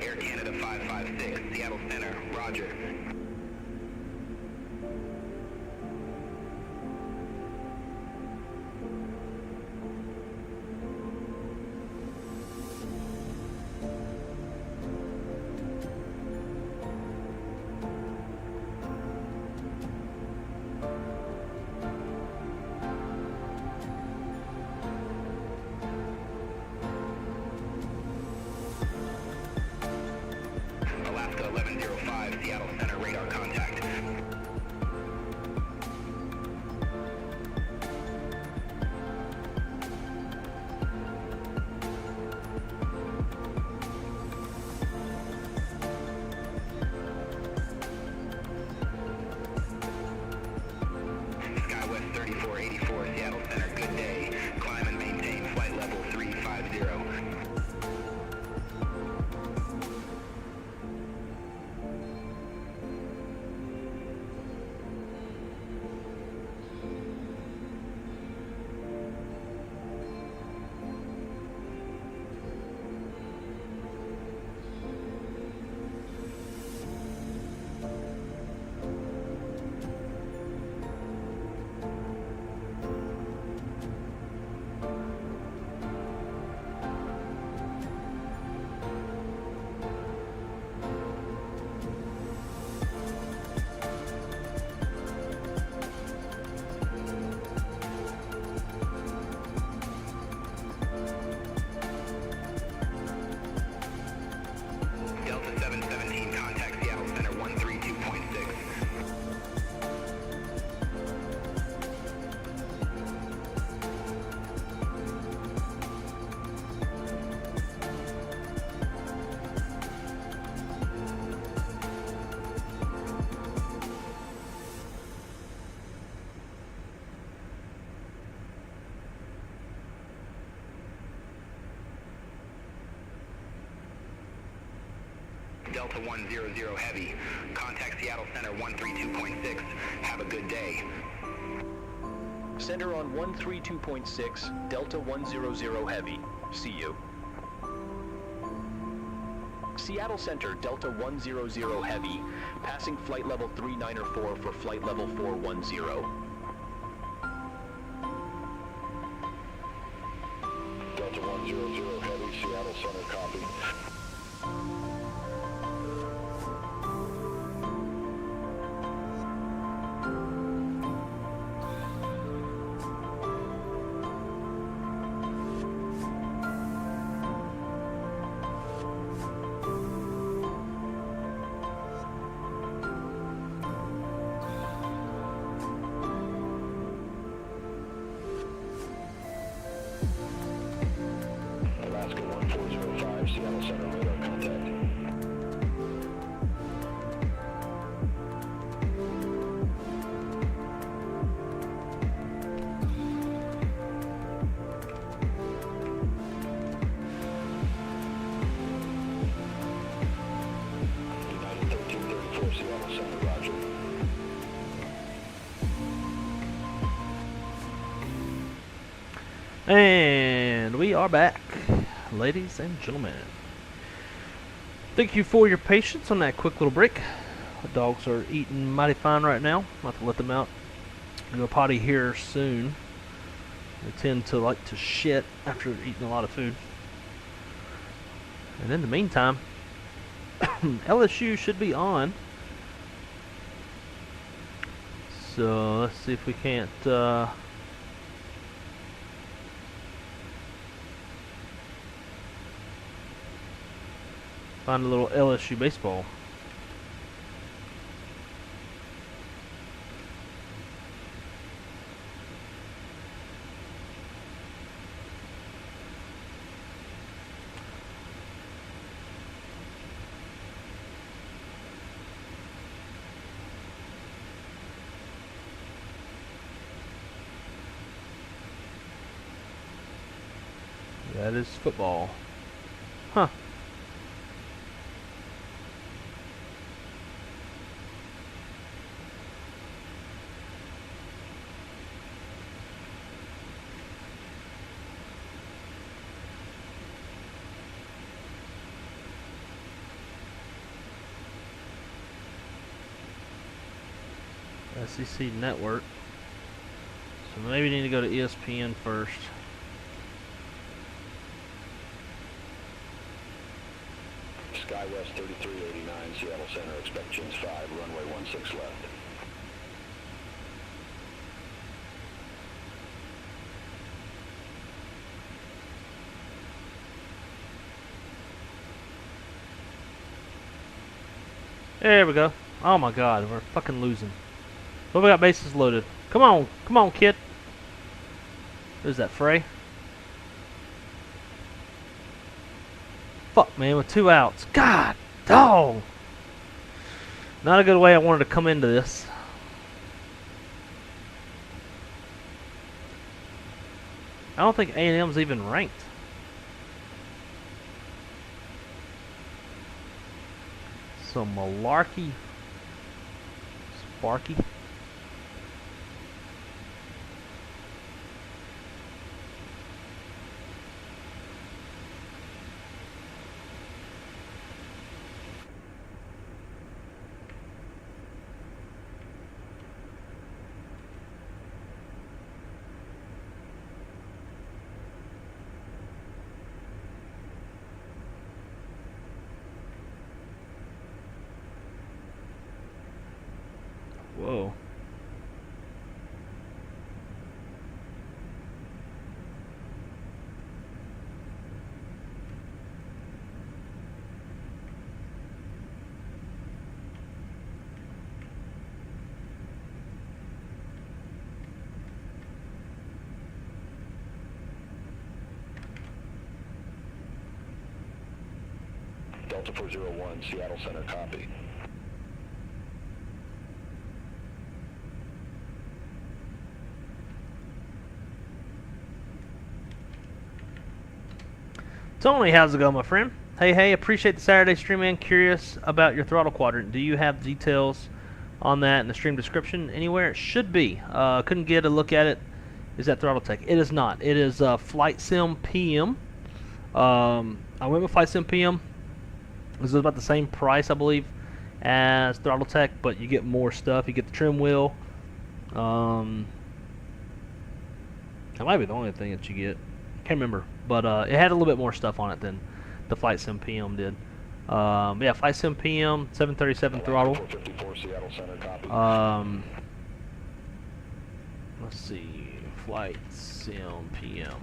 Air Canada 556, Seattle Center, roger. Alaska 1105, Seattle Center, radar contact. SkyWest 3484, Seattle Center, good day. Climb and maintain flight level 350. Delta 717, contact Seattle Center 132.6. Delta 100 Heavy, contact Seattle Center 132.6, have a good day. Center on 132.6, Delta 100 Heavy. See you. Seattle Center, Delta 100 Heavy, passing flight level 394 for flight level 410. Delta 100 Heavy, Seattle Center, copy. 3405, Seattle Center, radar contact. United 1334, Seattle Center, roger. And we are back, ladies and gentlemen. Thank you for your patience on that quick little break. The dogs are eating mighty fine right now. I'll have to let them out and go potty here soon. They tend to like to shit after eating a lot of food. And in the meantime, LSU should be on. So let's see if we can't find a little LSU baseball. That is football. Huh. SEC Network. So maybe we need to go to ESPN first. SkyWest 3389, Seattle Center, expect chins 5, runway 16 left. There we go. Oh my god, we're fucking losing. But we got bases loaded. Come on, kid. Who's that, Frey? Fuck, man, with 2 outs. God, dog. Not a good way I wanted to come into this. I don't think A&M's even ranked. Some malarkey. Sparky. Whoa. Delta 401, Seattle Center, copy. Tony, how's it going, my friend? Hey, appreciate the Saturday stream, man. Curious about your throttle quadrant. Do you have details on that in the stream description anywhere? It should be. Couldn't get a look at it. Is that Throttle Tech? It is not. It is Flight Sim PM. I went with Flight Sim PM. This is about the same price, I believe, as Throttle Tech, but you get more stuff. You get the trim wheel. That might be the only thing that you get. Can't remember, but it had a little bit more stuff on it than the Flight Sim PM did. Yeah, Flight Sim PM, 737 throttle. 454, Seattle Center, copy. Let's see, Flight Sim PM.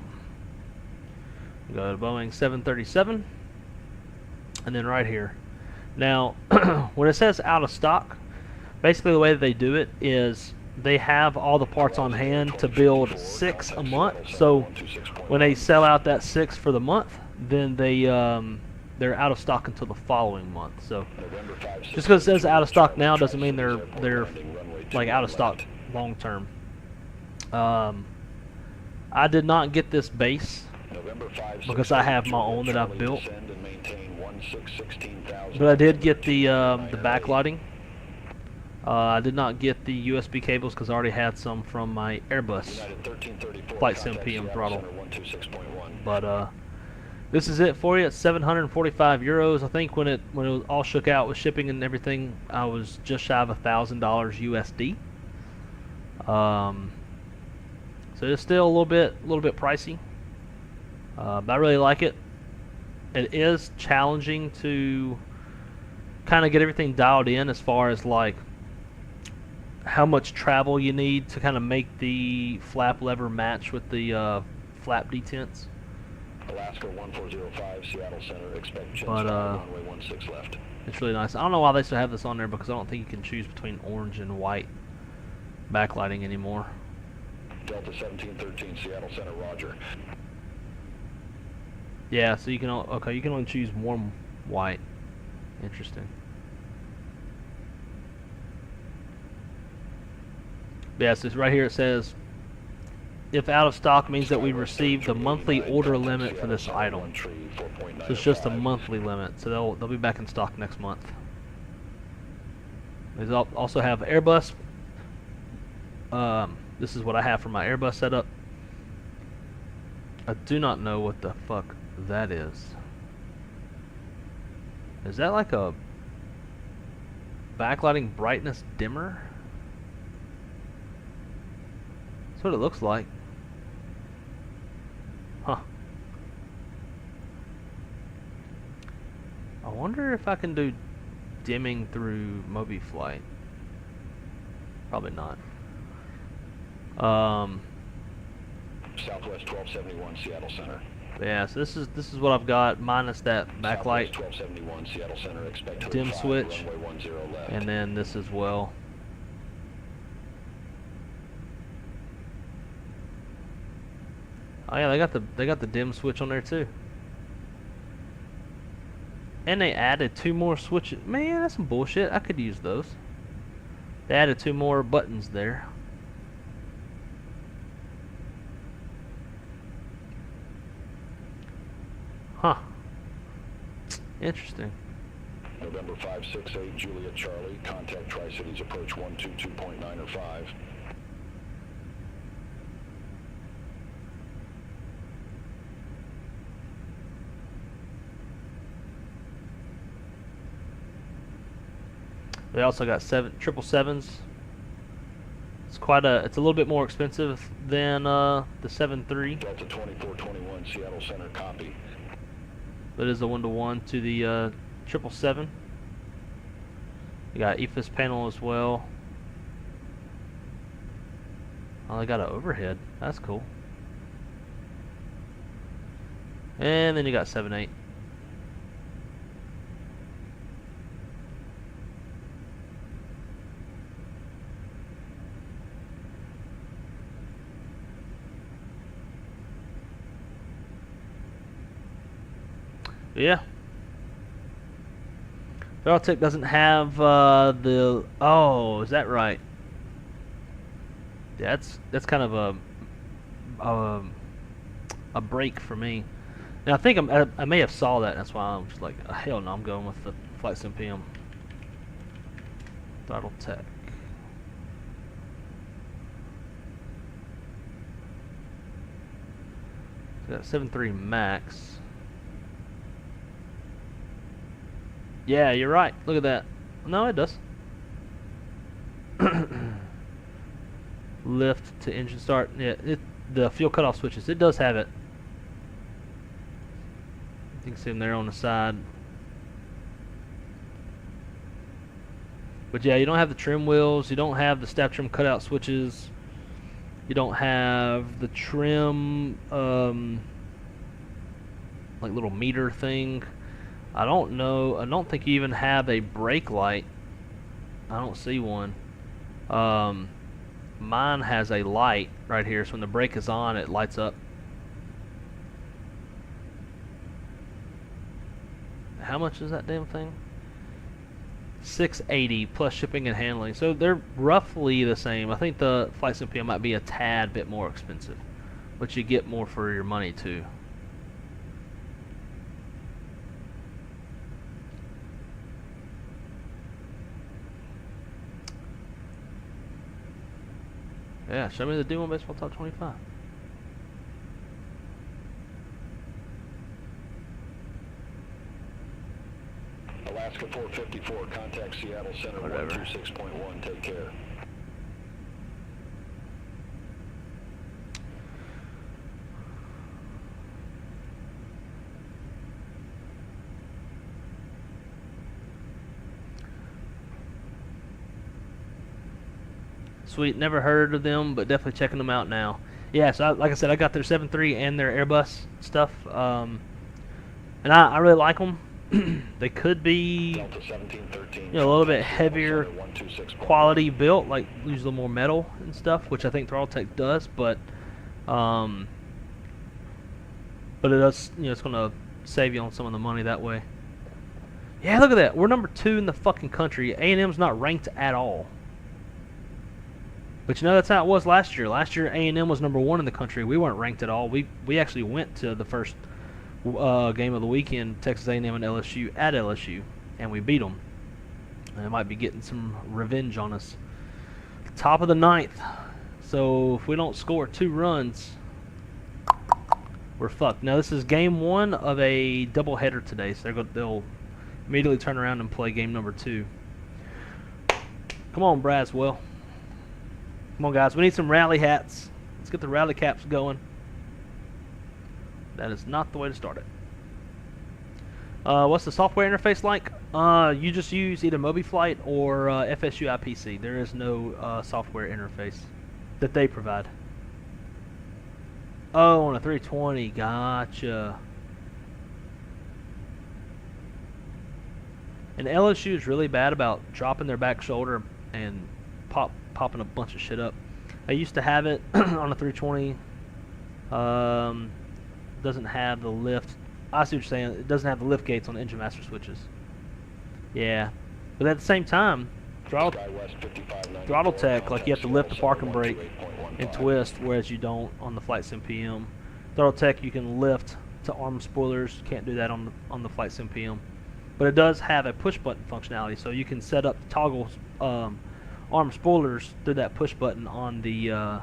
Go to Boeing 737, and then right here. Now, when it says out of stock, basically the way that they do it is they have all the parts on hand to build 6 a month. So when they sell out that 6 for the month, then they're out of stock until the following month. So just because it says out of stock now doesn't mean they're like out of stock long term. I did not get this base because I have my own that I've built, but I did get the backlighting. I did not get the USB cables because I already had some from my Airbus Flight Sim PM throttle. But this is it for you. It's 745 euros. I think when it was all shook out with shipping and everything, I was just shy of $1,000 USD. So it's still a little bit pricey, but I really like it. It is challenging to kind of get everything dialed in as far as like how much travel you need to kind of make the flap lever match with the flap detents. Alaska 1405, Seattle Center, expect chin But runway 16 left. it's really nice. I don't know why they still have this on there because I don't think you can choose between orange and white backlighting anymore. Delta 1713, Seattle Center, roger. Yeah, so you can you can only choose one white. Interesting. Yeah, so right here it says, if out of stock means that we received the monthly order limit for this item. So it's just a monthly limit, so they'll be back in stock next month. They also have Airbus. This is what I have for my Airbus setup. I do not know what the fuck that is. Is that like a backlighting brightness dimmer? That's what it looks like. Huh. I wonder if I can do dimming through MobiFlight. Probably not. Southwest 1271, Seattle Center. Yeah, so this is what I've got minus that backlight 1271, Seattle Center, expect dim 35, switch, runway 10 left. and then this as well. Oh yeah, they got the dim switch on there too. And they added 2 more switches. Man, that's some bullshit. I could use those. They added 2 more buttons there. Huh. Interesting. November 568, Juliet Charlie, contact Tri-Cities approach 122.9 or 5. They also got 777s. It's a little bit more expensive than the 73. Delta 2421, Seattle Center, copy. That is a 1-to-1 to the 777. You got EFIS panel as well. Oh, they got an overhead. That's cool. And then you got 7.8. Yeah. Valtech doesn't have the... Oh, is that right? Yeah, that's kind of a break for me. Now I think I may have saw that. That's why I'm just like, hell no, I'm going with the Flight Sim PM throttle tech. So got 7.3 max. Yeah, you're right. Look at that. No, it does. Lift to engine start. Yeah, the fuel cutoff switches. It does have it. You can see them there on the side. But yeah, you don't have the trim wheels. You don't have the step trim cutout switches. You don't have the trim, like little meter thing. I don't know. I don't think you even have a brake light. I don't see one. Mine has a light right here, so when the brake is on, it lights up. How much is that damn thing? $680 plus shipping and handling. So they're roughly the same. I think the Flight Sim PM might be a tad bit more expensive, but you get more for your money too. Yeah, show me the D1 Baseball Top 25. Alaska 454, contact Seattle Center 126.1, take care. Sweet, never heard of them, but definitely checking them out now. Yeah, so like I said, I got their 7.3 and their Airbus stuff, and I really like them. They could be, you know, a little bit heavier quality built, like use a little more metal and stuff, which I think Throttle does, but it does, you know, it's gonna save you on some of the money that way. Yeah, look at that. We're number 2 in the fucking country. A&M's not ranked at all. But you know, that's how it was last year. Last year, A&M was number 1 in the country. We weren't ranked at all. We actually went to the first game of the weekend, Texas A&M and LSU at LSU, and we beat them. And they might be getting some revenge on us. Top of the 9th. So if we don't score 2 runs, we're fucked. Now this is game 1 of a doubleheader today, so they'll immediately turn around and play game number 2. Come on, Braswell. Come on, guys. We need some rally hats. Let's get the rally caps going. That is not the way to start it. What's the software interface like? You just use either MobiFlight or FSU IPC. There is no software interface that they provide. Oh, on a 320. Gotcha. And LSU is really bad about dropping their back shoulder and popping a bunch of shit up. I used to have it on a 320. Doesn't have the lift. I see what you're saying. It doesn't have the lift gates on the engine master switches. Yeah, but at the same time, throttle tech, like you have to lift the parking brake and twist, whereas you don't on the Flight Sim PM. Throttle tech, you can lift to arm spoilers. Can't do that on the Flight Sim PM. But it does have a push button functionality, so you can set up toggle arm spoilers through that push button on the.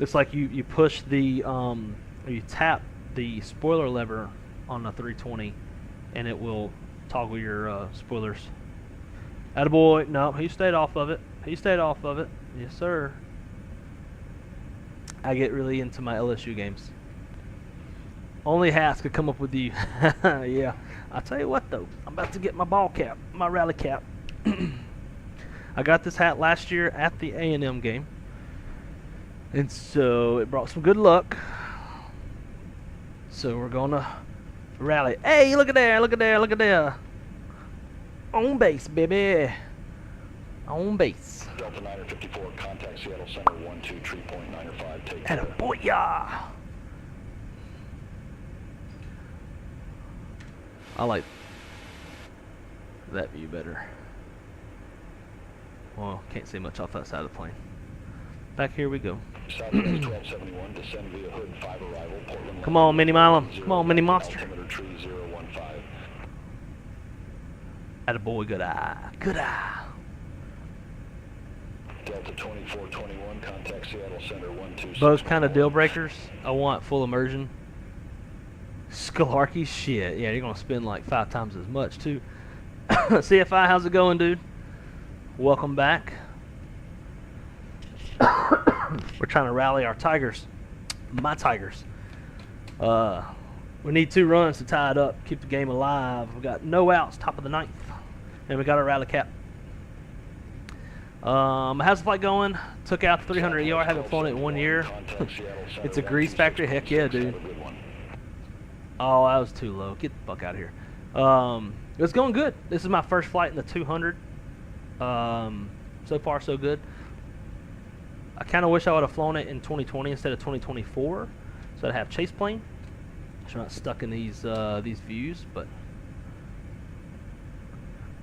It's like you push the you tap the spoiler lever on the 320, and it will toggle your spoilers. Attaboy. No, he stayed off of it. He stayed off of it. Yes, sir. I get really into my LSU games. Only Hats could come up with you. Yeah. I'll tell you what, though. I'm about to get my ball cap, my rally cap. I got this hat last year at the A&M game. And so it brought some good luck. So we're going to rally. Hey, look at there, look at there, look at there. On base, baby. On base. Delta 954, contact Seattle Center 123.905, take care. Attaboy-ya. I like that view better. Well, can't see much off that side of the plane. Back here we go. Southwest 1271, descend via Hood 5 arrival, Portland. Come on, Mini Milam. Come on, Mini Monster. Altimeter tree 015. Attaboy, good eye. Good eye. Delta 2421, contact Seattle Center 126. Those kind of deal breakers, I want full immersion. Scalarchy, shit. Yeah, you're going to spend like 5 times as much, too. CFI, how's it going, dude? Welcome back. We're trying to rally our Tigers. My Tigers. We need 2 runs to tie it up, keep the game alive. We got no outs, top of the 9th. And we got our rally cap. How's the flight going? Took out the 300 ER, haven't flown it in 1 year. It's a grease factory. Heck yeah, dude. Oh, that was too low. Get the fuck out of here. It's going good. This is my first flight in the 200. So far, so good. I kind of wish I would have flown it in 2020 instead of 2024, so I'd have chase plane. So I'm not stuck in these views, but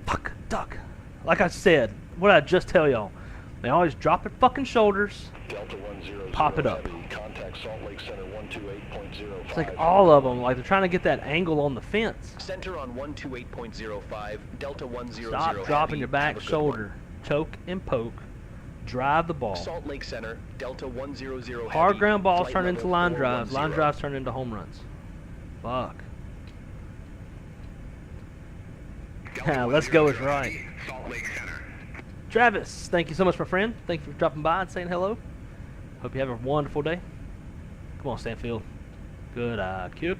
fuck, duck. Like I said, what did I just tell y'all? They always drop their fucking shoulders, Delta 100 pop it up. Heavy, contact Salt Lake Center 128.05. It's like all of them, like they're trying to get that angle on the fence. Center on 128.05, Delta 100 Stop Heavy. dropping your back Have a good shoulder. one. Choke and poke. Drive the ball. Salt Lake Center, Delta 100 Heavy. Hard ground balls Flight turn into level line drives. 410. Line drives turn into home runs. Fuck. Yeah, let's go is right. Salt Lake Center. Travis, thank you so much, my friend. Thank you for dropping by and saying hello. Hope you have a wonderful day. Come on, Stanfield. Good eye, kid.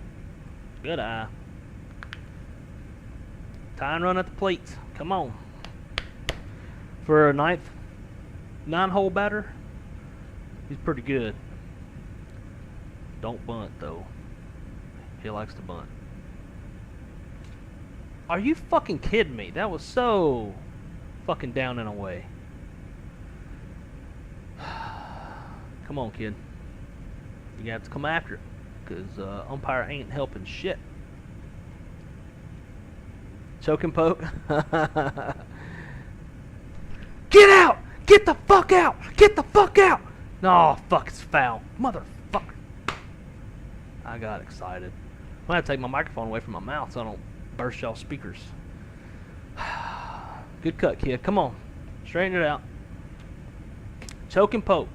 Good eye. Tie and run at the plate. Come on. For a ninth, 9-hole batter, he's pretty good. Don't bunt, though. He likes to bunt. Are you fucking kidding me? That was so fucking down and away. Come on, kid. You have to come after it, because umpire ain't helping shit. Choke and poke. Get out! Get the fuck out! Get the fuck out! No, fuck, it's foul. Motherfucker. I got excited. I'm gonna have to take my microphone away from my mouth so I don't burst y'all speakers. Good cut, kid. Come on. Straighten it out. Choke and poke.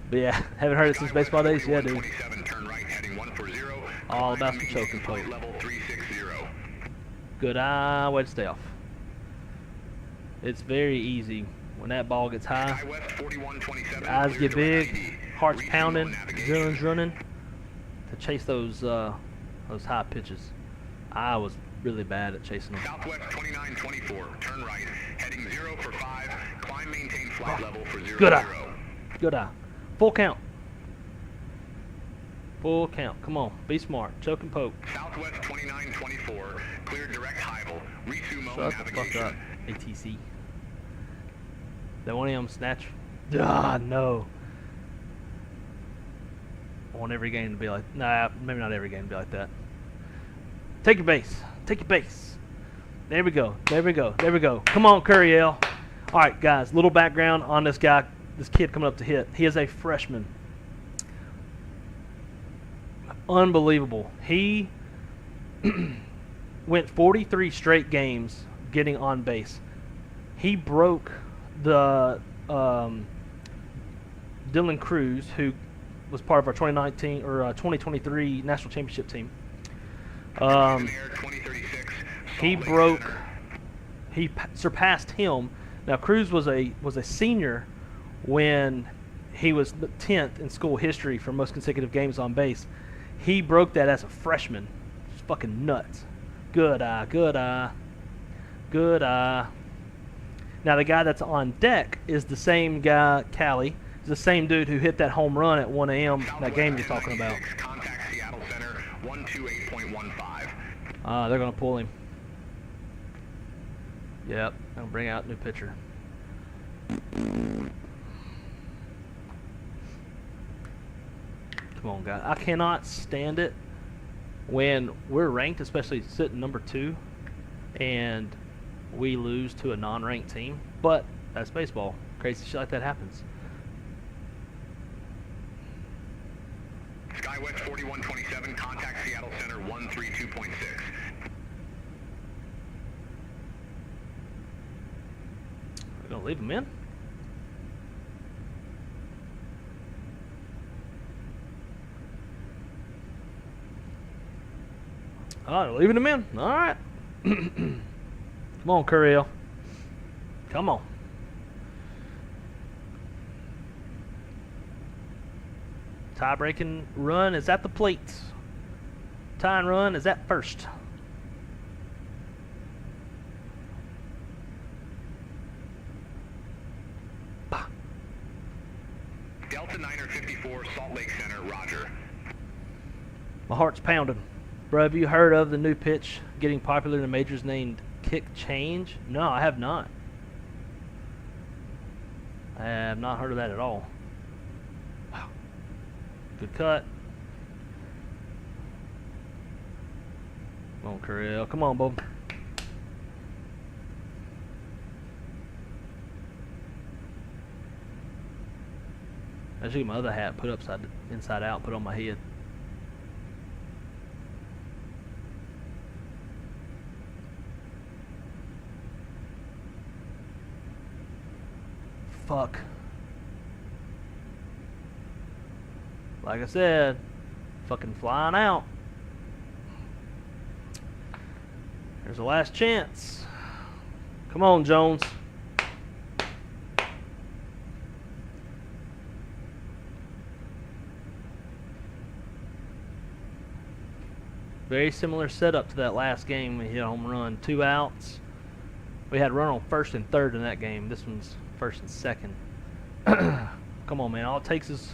But yeah, haven't heard it since baseball days. Yeah, dude. Turn right, heading 140. All about some choke and poke. Flight level 360. Good eye. Way to stay off. It's very easy when that ball gets high. Skywest 4127. Eyes clear get to big, 90. heart's Resume pounding, navigation. adrenaline's running to chase those high pitches. I was really bad at chasing them. Southwest 2924. Turn right, heading 0 for 5. Climb, maintain flight level for 0. Good eye. Good eye. Full count. Full count. Come on. Be smart. Choke and poke. Southwest 2924. Clear direct Hival. Resume Shut the fuck navigation. up. ATC. That one of them snatch. Ah, no. I want every game to be like, nah, maybe not every game to be like that. Take your base. Take your base. There we go. There we go. There we go. Come on, Curiel. All right, guys, little background on this guy, this kid coming up to hit. He is a freshman. Unbelievable. He went 43 straight games getting on base. He broke the Dylan Cruz, who was part of our 2019 or 2023 national championship team. Air 2036. He Salt Lake broke. Center. He surpassed him. Now Cruz was a senior when he was 10th in school history for most consecutive games on base. He broke that as a freshman. It's fucking nuts. Good eye. Good eye. Good eye. Now the guy that's on deck is the same guy, Callie. He's the same dude who hit that home run at 1 a.m. that game you're talking about. Contact Seattle Center 128.15. They're gonna pull him. Yep, gonna bring out new pitcher. Come on, guys. I cannot stand it when we're ranked, especially sitting number 2, and we lose to a non-ranked team. But that's baseball. Crazy shit like that happens. Skywest 4127, contact Seattle Center 132.6. We're gonna leave him in. All right, leaving him in. All right. Come on, Curiel. Come on. Tie-breaking run is at the plate. Tie and run is at first. Bah. Delta 954, Salt Lake Center, roger. My heart's pounding. Bro, have you heard of the new pitch getting popular in the majors named kick change? No, I have not. I have not heard of that at all. Wow. Good cut. Come on, Corel. Come on, Bob. I should get my other hat put inside out, put on my head. Fuck. Like I said, fucking flying out. There's the last chance. Come on, Jones. Very similar setup to that last game. We hit a home run, 2 outs. We had run on first and third in that game. This one's first and second. Come on, man. All it takes is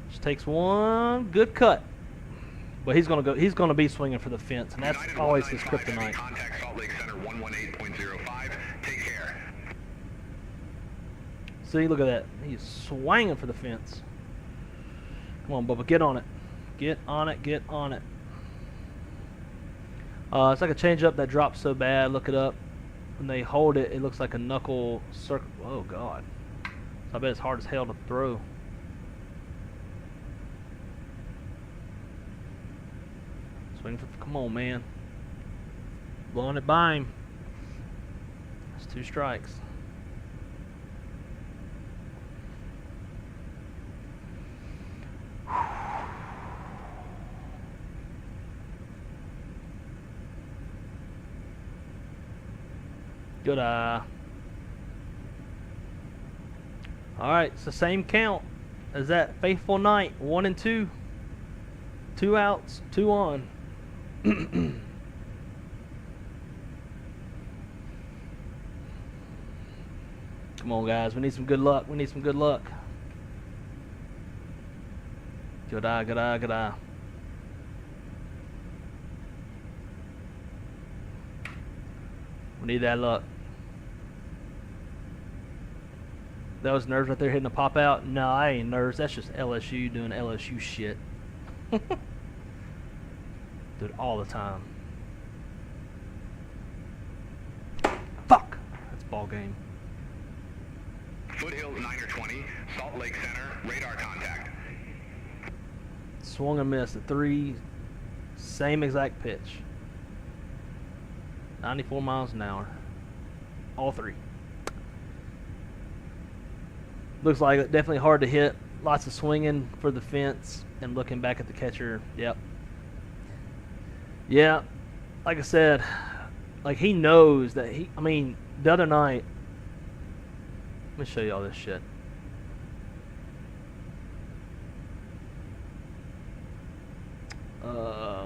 just takes one good cut. But he's gonna be swinging for the fence, and that's always his kryptonite. Contact Salt Lake Center 118.05. Take care. See, look at that. He's swinging for the fence. Come on, Bubba, get on it. Get on it, get on it. It's like a change-up that drops so bad. Look it up. When they hold it, it looks like a knuckle circle. Oh, God. So I bet it's hard as hell to throw. Swing for, come on, man. Blowing it by him. That's 2 strikes. Good eye. Alright, it's the same count as that faithful night. 1 and 2. 2 outs, 2 on. Come on, guys. We need some good luck. We need some good luck. Good eye, good eye, good eye. We need that luck. That was nerves right there hitting a pop out. No, I ain't nerves. That's just LSU doing LSU shit. Do it all the time. Fuck. That's ball game. Foothills 9 or 20. Salt Lake Center. Radar contact. Swung and missed at 3. Same exact pitch. 94 miles an hour. All 3. Looks like it definitely hard to hit. Lots of swinging for the fence and looking back at the catcher. Yep. Yeah. Like I said, like he knows that I mean, the other night, let me show you all this shit. Who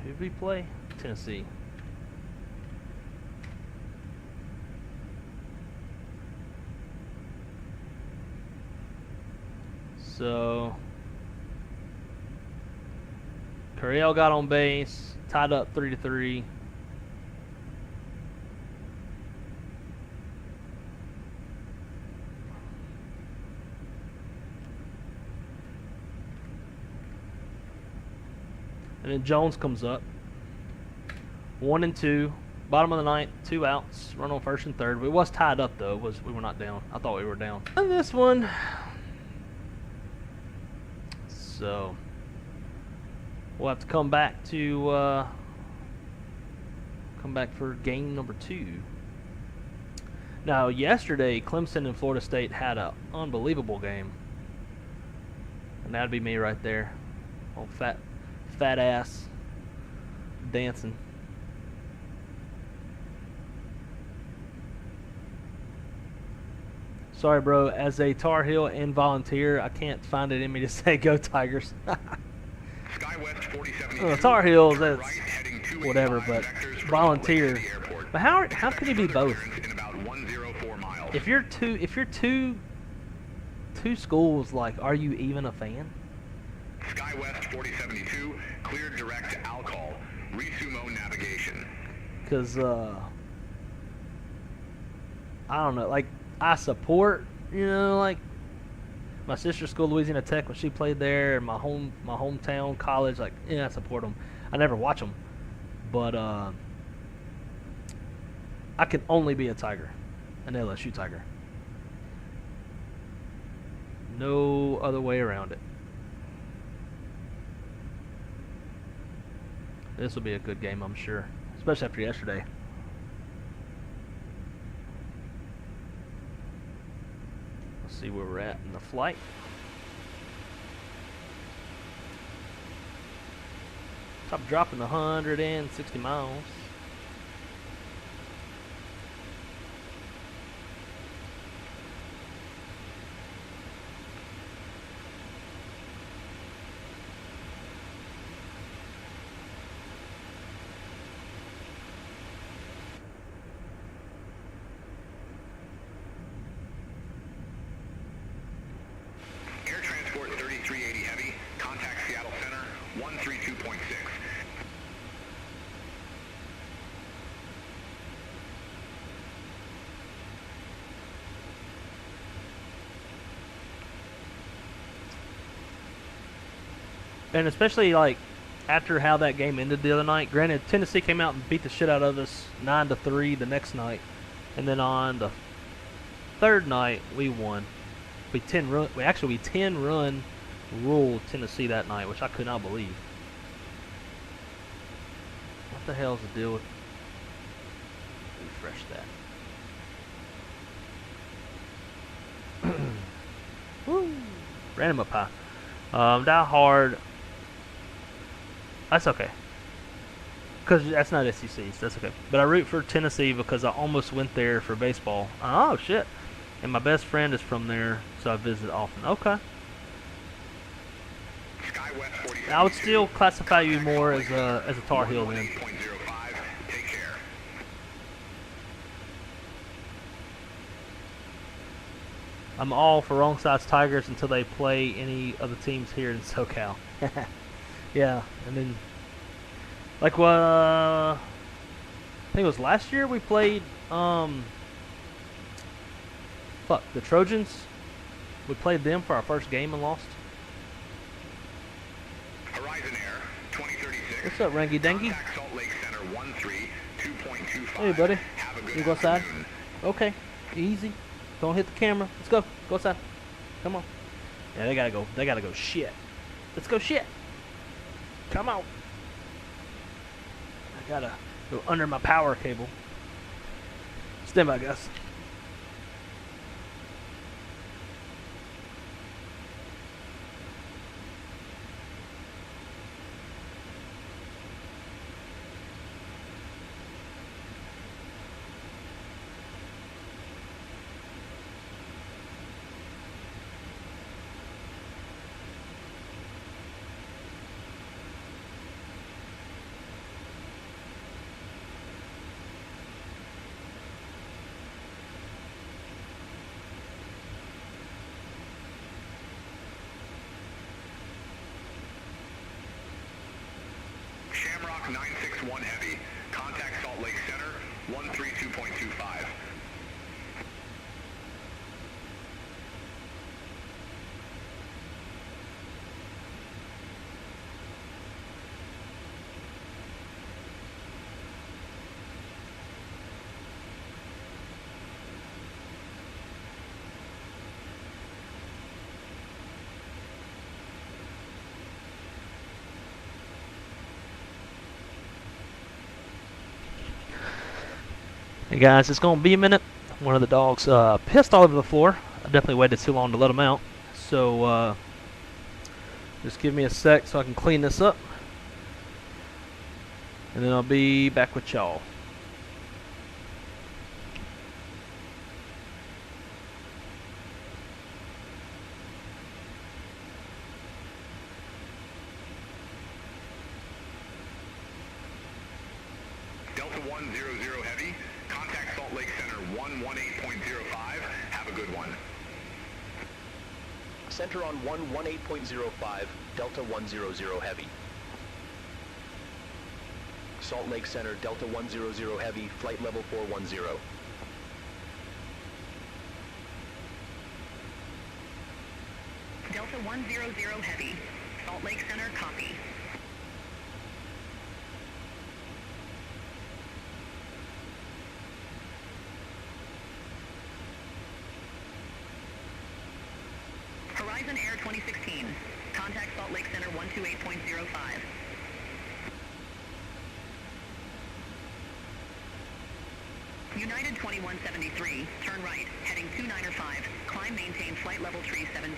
did we play? Tennessee. So Corel got on base, tied up 3-3. And then Jones comes up. 1 and 2. Bottom of the ninth, 2 outs. Run on first and third. It was tied up though. We were not down. I thought we were down. And this one. So we'll have to come back to come back for game number 2. Now yesterday, Clemson and Florida State had an unbelievable game, and that'd be me right there. Old fat ass dancing. Sorry, bro. As a Tar Heel and volunteer, I can't find it in me to say go Tigers. SkyWest 4072. Tar Heels, that's Right, heading 285 whatever, but vectors from volunteer. Salt Lake City Airport. But how can you be both? Clearance in about 104 miles. If you're two schools, like, are you even a fan? SkyWest 4072, cleared direct to Alcol. Resumo navigation. Because I don't know, like, I support, you know, like, my sister's school, Louisiana Tech, when she played there, and my hometown college, like, yeah, I support them. I never watch them, but I can only be a Tiger, an LSU Tiger. No other way around it. This will be a good game, I'm sure, especially after yesterday. Let's see where we're at in the flight. Top dropping 160 miles. Air Transport 3380 Heavy, contact Seattle Center, 132.6. And especially, like, after how that game ended the other night. Granted, Tennessee came out and beat the shit out of us 9-3 the next night. And then on the third night, we won. We 10-run ruled Tennessee that night, which I could not believe. What the hell's the deal with... Refresh that. Woo! Random up high. Die hard. That's okay. Because that's not SECs. That's okay. But I root for Tennessee because I almost went there for baseball. Oh, shit. And my best friend is from there, so I visit often. Okay. I would still classify you more as a Tar Heel then. Take care. I'm all for Wrong Sides Tigers until they play any of the teams here in SoCal. Yeah, and then, like, I think it was last year we played, the Trojans. We played them for our first game and lost. Horizon Air 2036. What's up, Rangy Dangy? Contact Salt Lake Center 132.25. Hey, buddy. Have a good You go outside? afternoon. Okay, easy. Don't hit the camera. Let's go. Go outside. Come on. Yeah, they gotta go. They gotta go shit. Let's go shit. Come on. I gotta go under my power cable. Stand by, guys. Shamrock 961 Heavy. Contact Salt Lake Center 132.25. Hey guys, it's gonna be a minute. One of the dogs pissed all over the floor. I definitely waited too long to let him out. So just give me a sec so I can clean this up. And then I'll be back with y'all. Delta 100 Heavy. Contact Salt Lake Center 118.05. Have a good one. Center on 118.05, Delta 100 Heavy. Salt Lake Center, Delta 100 Heavy, flight level 410. Delta 100 Heavy. Salt Lake Center, copy. Horizon Air 2016. Contact Salt Lake Center 128.05. United 2173, turn right, heading 295, climb maintain flight level tree 70.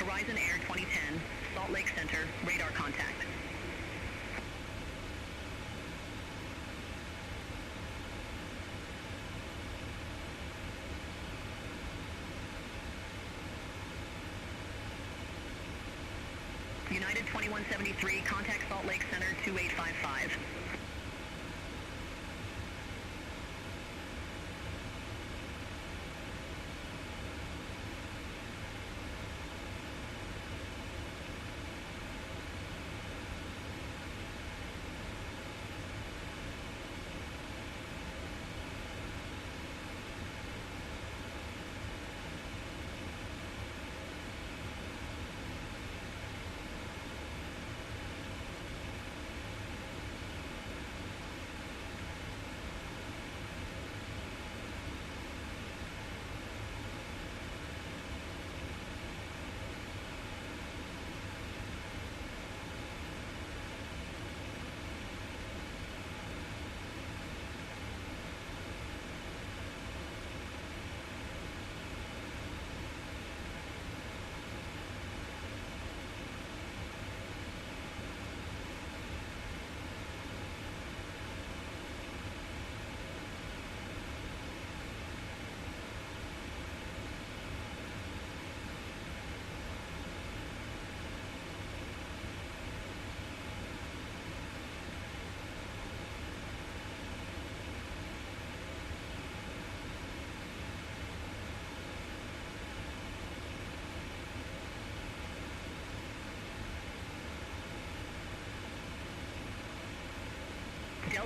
Horizon Air 2010, Salt Lake Center, radar contact. United 2173, contact Salt Lake Center 2855.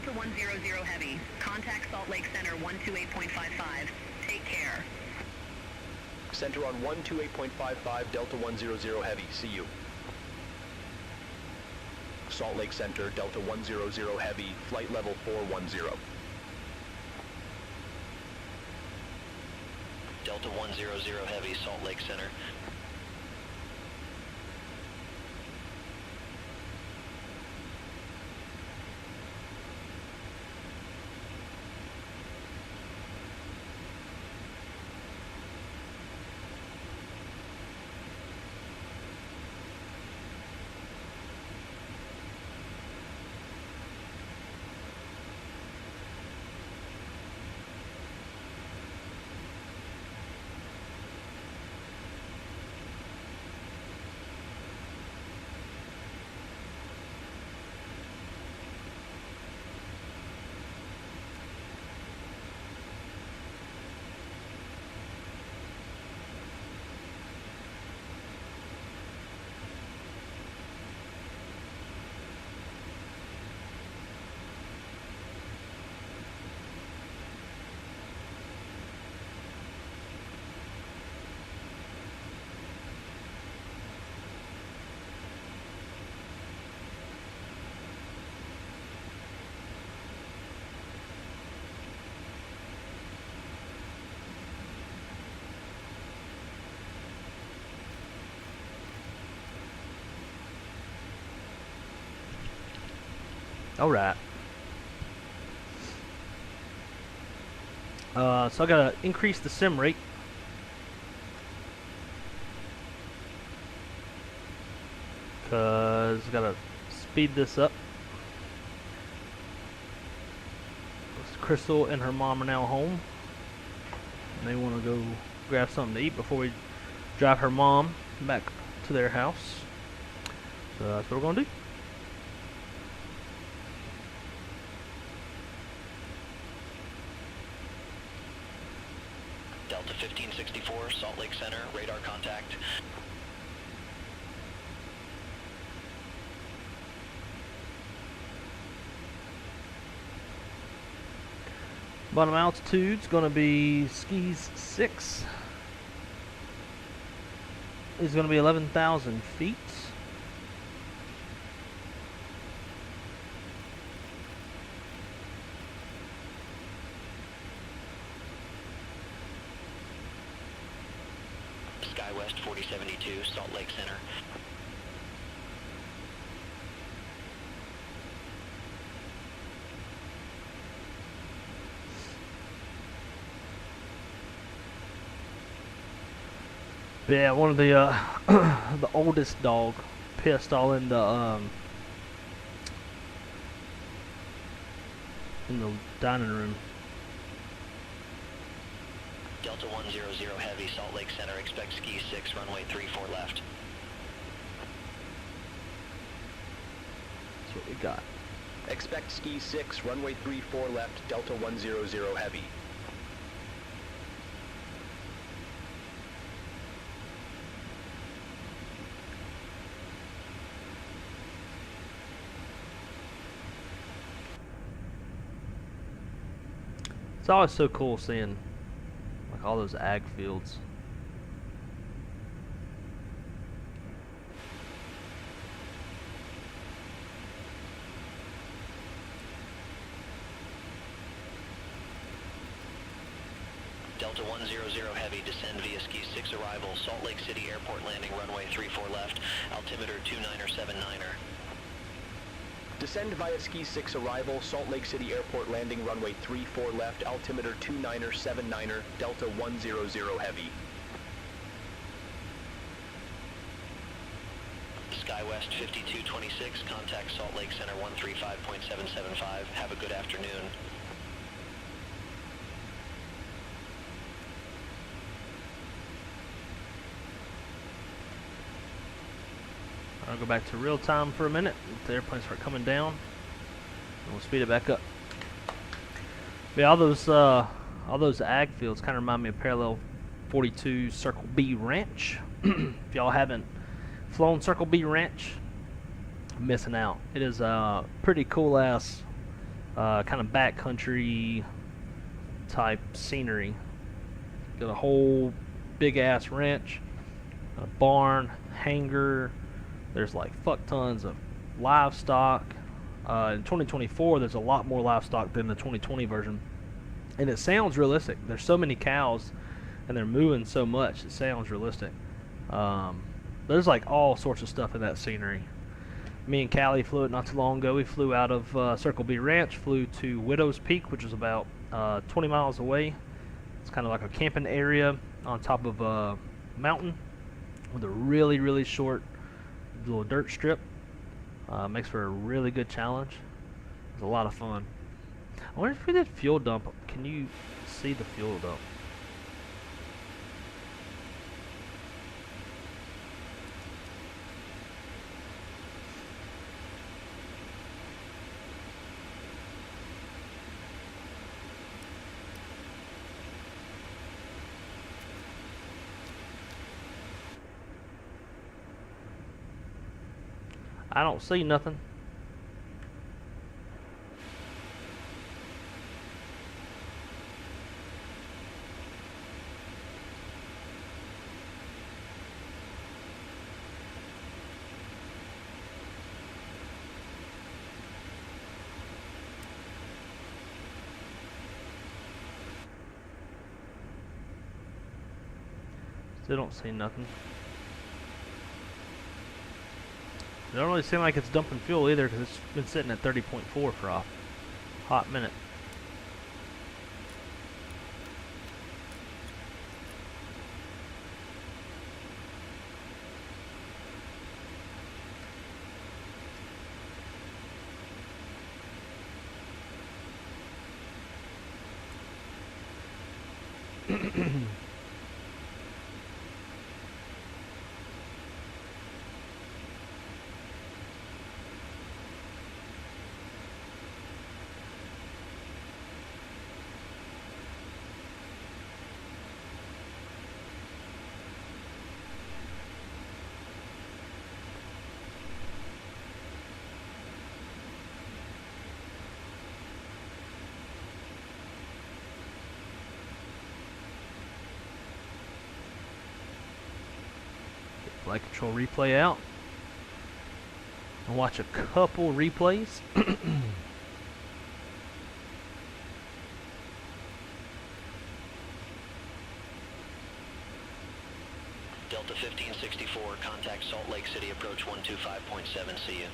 Delta 100 Heavy, contact Salt Lake Center 128.55. Take care. Center on 128.55, Delta 100 Heavy. See you. Salt Lake Center, Delta 100 Heavy, flight level 410. Delta 100 Heavy, Salt Lake Center. Alright. So I gotta increase the sim rate. Cause I gotta speed this up. Crystal and her mom are now home. And they wanna go grab something to eat before we drive her mom back to their house. So that's what we're gonna do. Delta 1564, Salt Lake Center, radar contact. Bottom altitude's gonna be Ksea-Kslc. It's gonna be 11,000 feet. SkyWest 4072, Salt Lake Center. Yeah, one of the the oldest dog pissed all in the dining room. Delta 100 Heavy, Salt Lake Center, expect Ksea-Kslc, runway 34 left. That's what we got. Expect Ksea-Kslc, runway 34 left, Delta 100 Heavy. It's always so cool seeing like all those ag fields. Delta 100 Heavy, descend via Ksea-Kslc arrival, Salt Lake City Airport landing, runway 34 left, altimeter 2979er. Descend via Ksea-Kslc arrival, Salt Lake City Airport landing, runway 34 left, altimeter 2979er, Delta 100 Heavy. SkyWest 5226, contact Salt Lake Center 135.775. Have a good afternoon. I'll go back to real time for a minute. Let the airplanes start coming down, and we'll speed it back up. Yeah, all those ag fields kind of remind me of Parallel 42 Circle B Ranch. If y'all haven't flown Circle B Ranch, I'm missing out. It is a pretty cool ass kind of backcountry type scenery. Got a whole big ass ranch, a barn, hangar. There's like fuck tons of livestock. In 2024, there's a lot more livestock than the 2020 version, and it sounds realistic. There's so many cows, and they're moving so much. It sounds realistic. There's like all sorts of stuff in that scenery. Me and Callie flew it not too long ago. We flew out of Circle B Ranch, flew to Widow's Peak, which is about 20 miles away. It's kind of like a camping area on top of a mountain with a really, really short little dirt strip. Makes for a really good challenge. It's a lot of fun. I wonder if we did fuel dump. Can you see the fuel dump? I don't see nothing. Still don't see nothing. It don't really seem like it's dumping fuel either, because it's been sitting at 30.4 for a hot minute. Flight control replay out. And watch a couple replays. Delta 1564, contact Salt Lake City, approach 125.7, see you.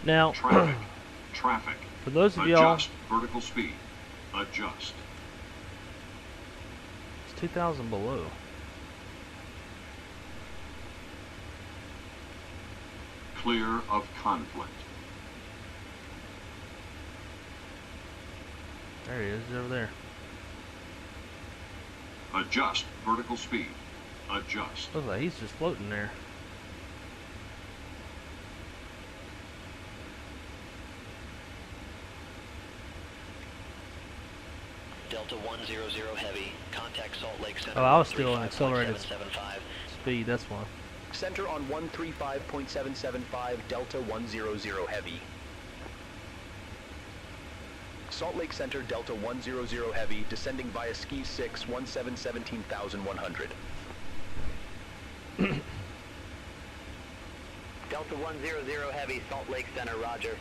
Now, Traffic. for those of y'all, Adjust vertical speed. Adjust. it's 2,000 below. Clear of conflict. There he is, he's over there. Adjust vertical speed. Adjust. Looks like he's just floating there. Delta 100 Heavy, contact Salt Lake Center. Oh, I was still in accelerated 35.775. speed, that's why. Center on 135.775, Delta 100 Heavy. Salt Lake Center, Delta 100 Heavy, descending via Ksea-Kslc, 17,100. Delta 100 Heavy, Salt Lake Center, roger.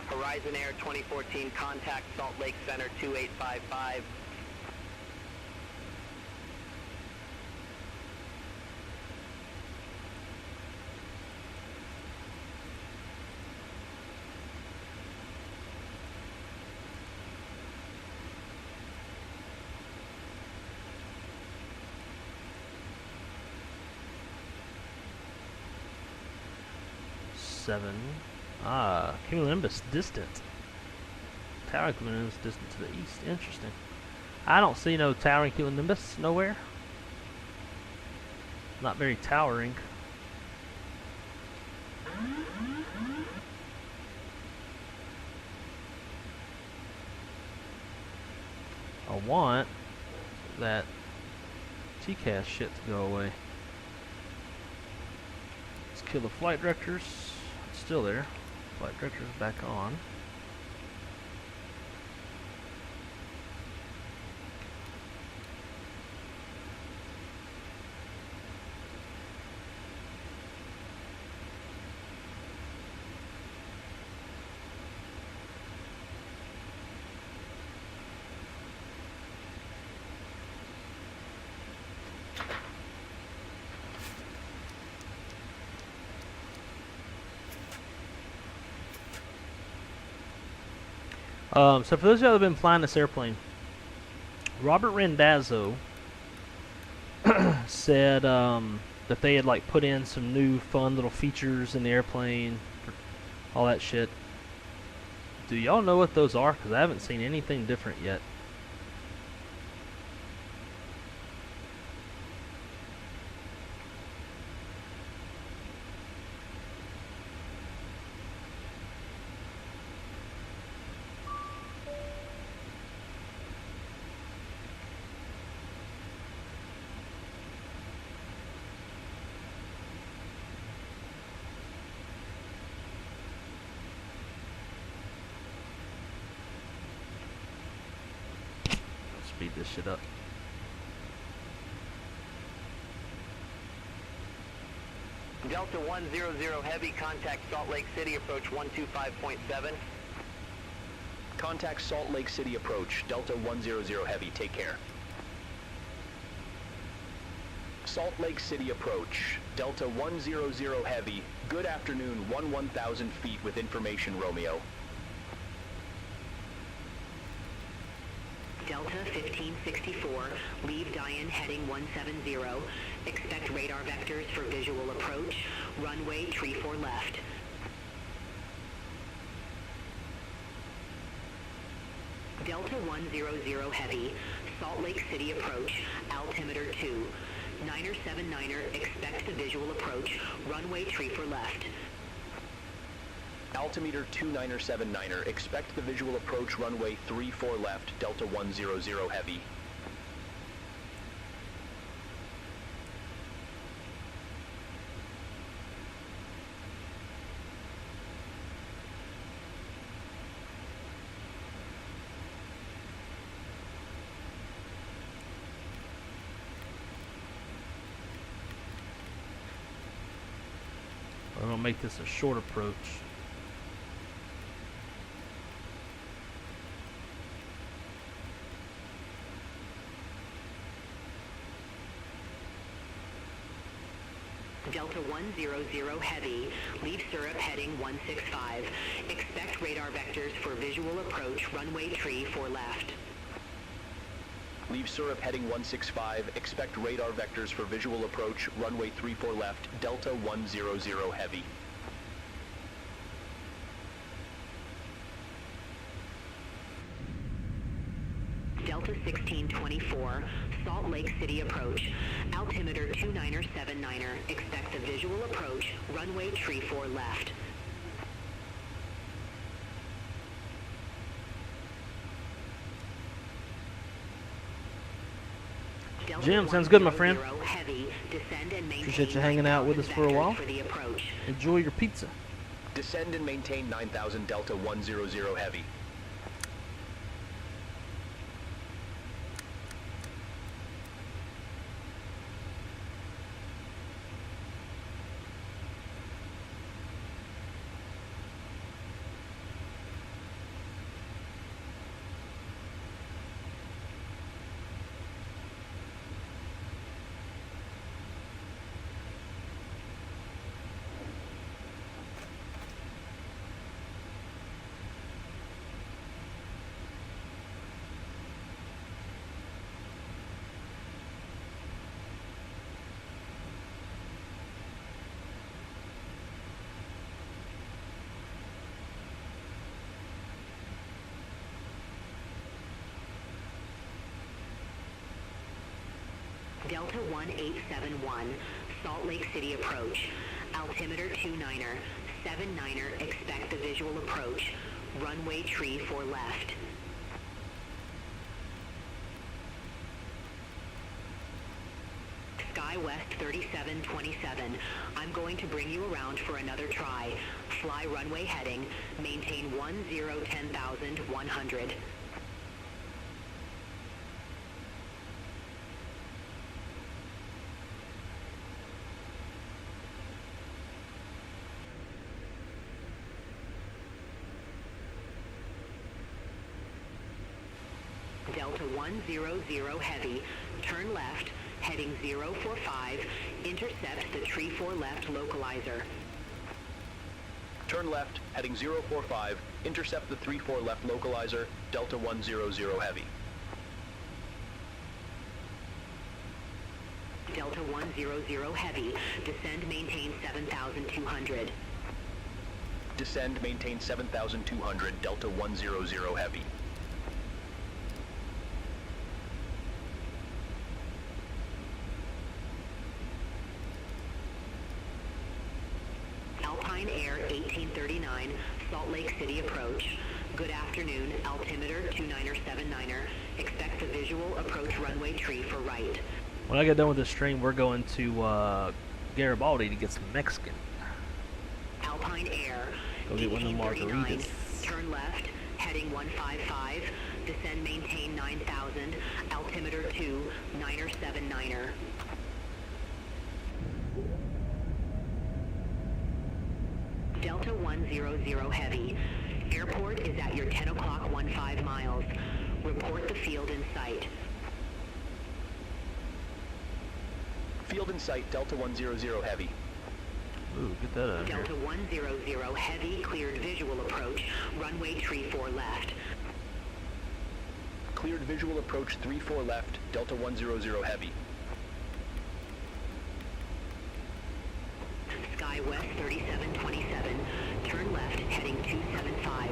Horizon Air 2014, contact Salt Lake Center 2855. 7. Ah, cumulonimbus distant. Towering cumulonimbus distant to the east. Interesting. I don't see no towering cumulonimbus nowhere. Not very towering. I want that TCAS shit to go away. Let's kill the flight directors. It's still there. Flight directors back on. So for those of you that have been flying this airplane, Robert Randazzo said that they had like put in some new fun little features in the airplane, all that shit. Do y'all know what those are? Because I haven't seen anything different yet. Speed this shit up. Delta 100 Heavy, contact Salt Lake City, approach 125.7. Contact Salt Lake City approach, Delta 100 Heavy, take care. Salt Lake City approach, Delta 100 Heavy, good afternoon, 1,000 feet with information, Romeo. Delta 1564, leave Diane heading 170. Expect radar vectors for visual approach. Runway tree 4 left. Delta 100 Heavy, Salt Lake City approach, altimeter 2. 979er, expect the visual approach. Runway tree 4 left. Altimeter 2979er, expect the visual approach, runway 34 left, Delta 100 Heavy. I'm going to make this a short approach. Delta 100 Heavy, leave Syrup heading 165. Expect radar vectors for visual approach, runway tree 4 left. Leave Syrup heading 165, expect radar vectors for visual approach, runway 34 left, Delta 100 Heavy. Delta 1624, Salt Lake City approach, altimeter 2979er, expect the visual approach, runway tree 4 left. Jim, sounds good, my friend. Heavy, descend and maintain Appreciate you hanging out with us for a while. for the approach. Enjoy your pizza. Descend and maintain 9,000 Delta 100 Heavy. Delta 1871, Salt Lake City approach. Altimeter 29er, 79er, expect the visual approach. Runway tree for left. SkyWest 3727, I'm going to bring you around for another try. Fly runway heading, maintain 10,100. Delta 100 heavy, turn left, heading 045, intercept the tree 4 left localizer. Turn left, heading 045, intercept the 3-4 left localizer, Delta 100 heavy. Delta 100 heavy, descend, maintain 7,200. Descend, maintain 7,200, Delta 100 heavy. Alpine Air 1839, Salt Lake City approach. Good afternoon, altimeter 29er 79er. Expect the visual approach runway tree for right. When I get done with this stream, we're going to Garibaldi to get some Mexican. Alpine Air Go get one of the 1839, margaritas. turn left, heading 155, descend, maintain 9,000, altimeter 29er 79er. Delta 100 heavy. Airport is at your 10 o'clock 15 miles. Report the field in sight. Field in sight, Delta 100 heavy. Ooh, get that out of here. Delta 100 heavy, cleared visual approach, runway tree 4 left. Cleared visual approach 3-4 left, Delta 100 heavy. SkyWest 3727, turn left, heading 275.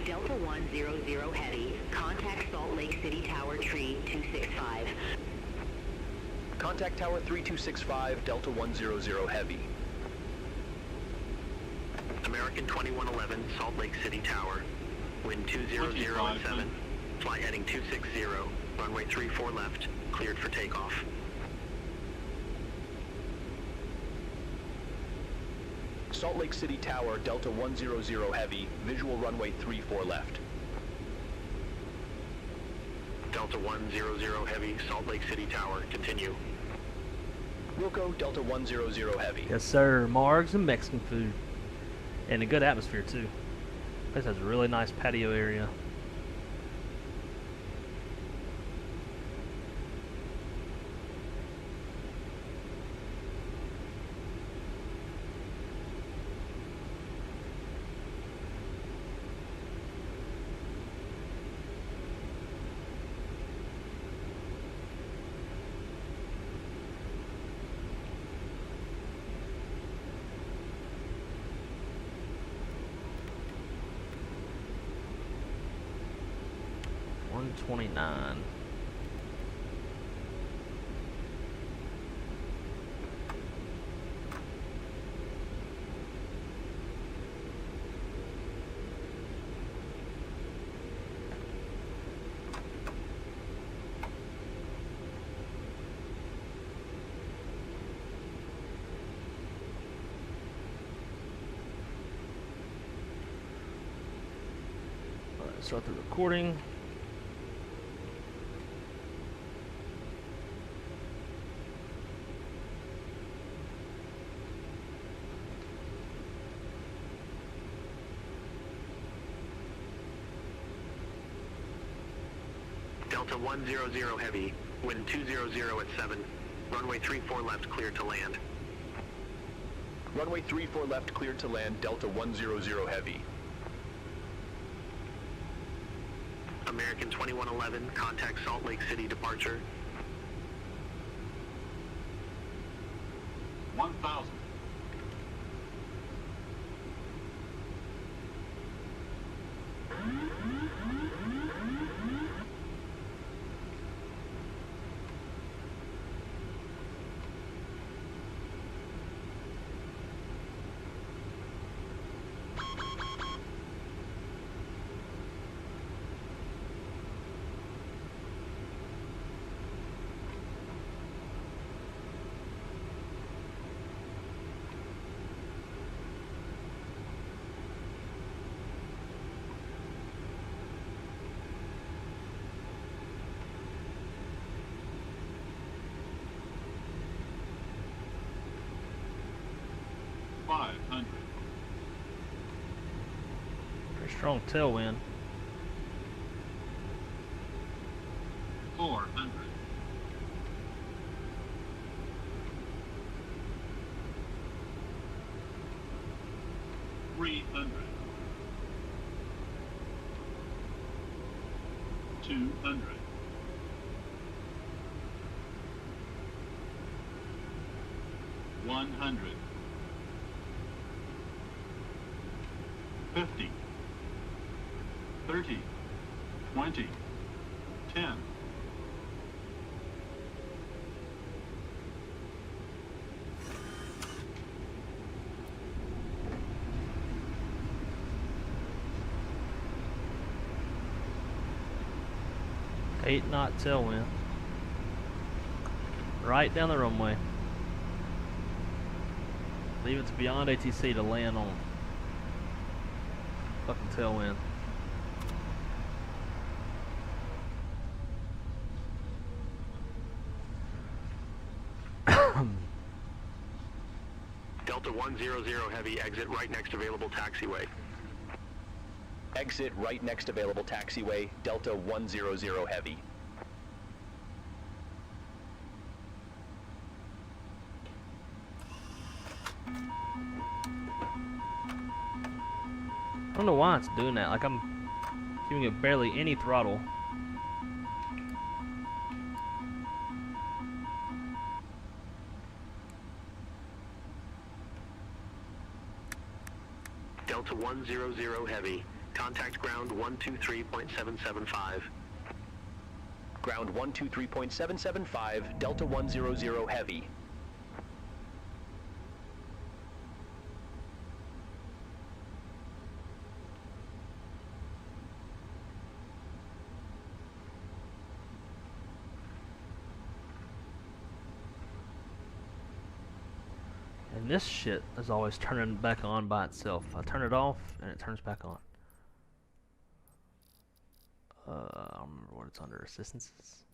Delta 100 heavy, contact Salt Lake City Tower tree 265. Contact Tower 3265, Delta 100 heavy. American 2111, Salt Lake City Tower. Wind 200 at 7. Flight heading 260. Runway 34 left. Cleared for takeoff. Salt Lake City Tower, Delta 100 heavy, visual runway 34 left. Delta 100 heavy, Salt Lake City Tower. Continue. Wilco, Delta 100 heavy. Yes, sir. Margs and Mexican food. And a good atmosphere, too. This has a really nice patio area. $129. Alright, start the recording. Delta 100 heavy, wind 200 at 7. Runway 34 left, cleared to land. Runway 34 left cleared to land, Delta 100 Heavy. American 2111, contact Salt Lake City departure. 1,000. Pretty strong tailwind. 400. 300. 200. 100. 50. 30. 20. 10. Eight-knot tailwind. Right down the runway. Leave it to beyond ATC to land on. Fucking tailwind. Delta 100 Heavy, exit right next available taxiway. Exit right next available taxiway, Delta 100 Heavy. I don't know why it's doing that. Like, I'm giving it barely any throttle. Delta 100 Heavy, contact ground 123.775. Ground 123.775, Delta 100 Heavy. And this shit is always turning back on by itself. I turn it off and it turns back on. I don't remember what it's under. Assistances.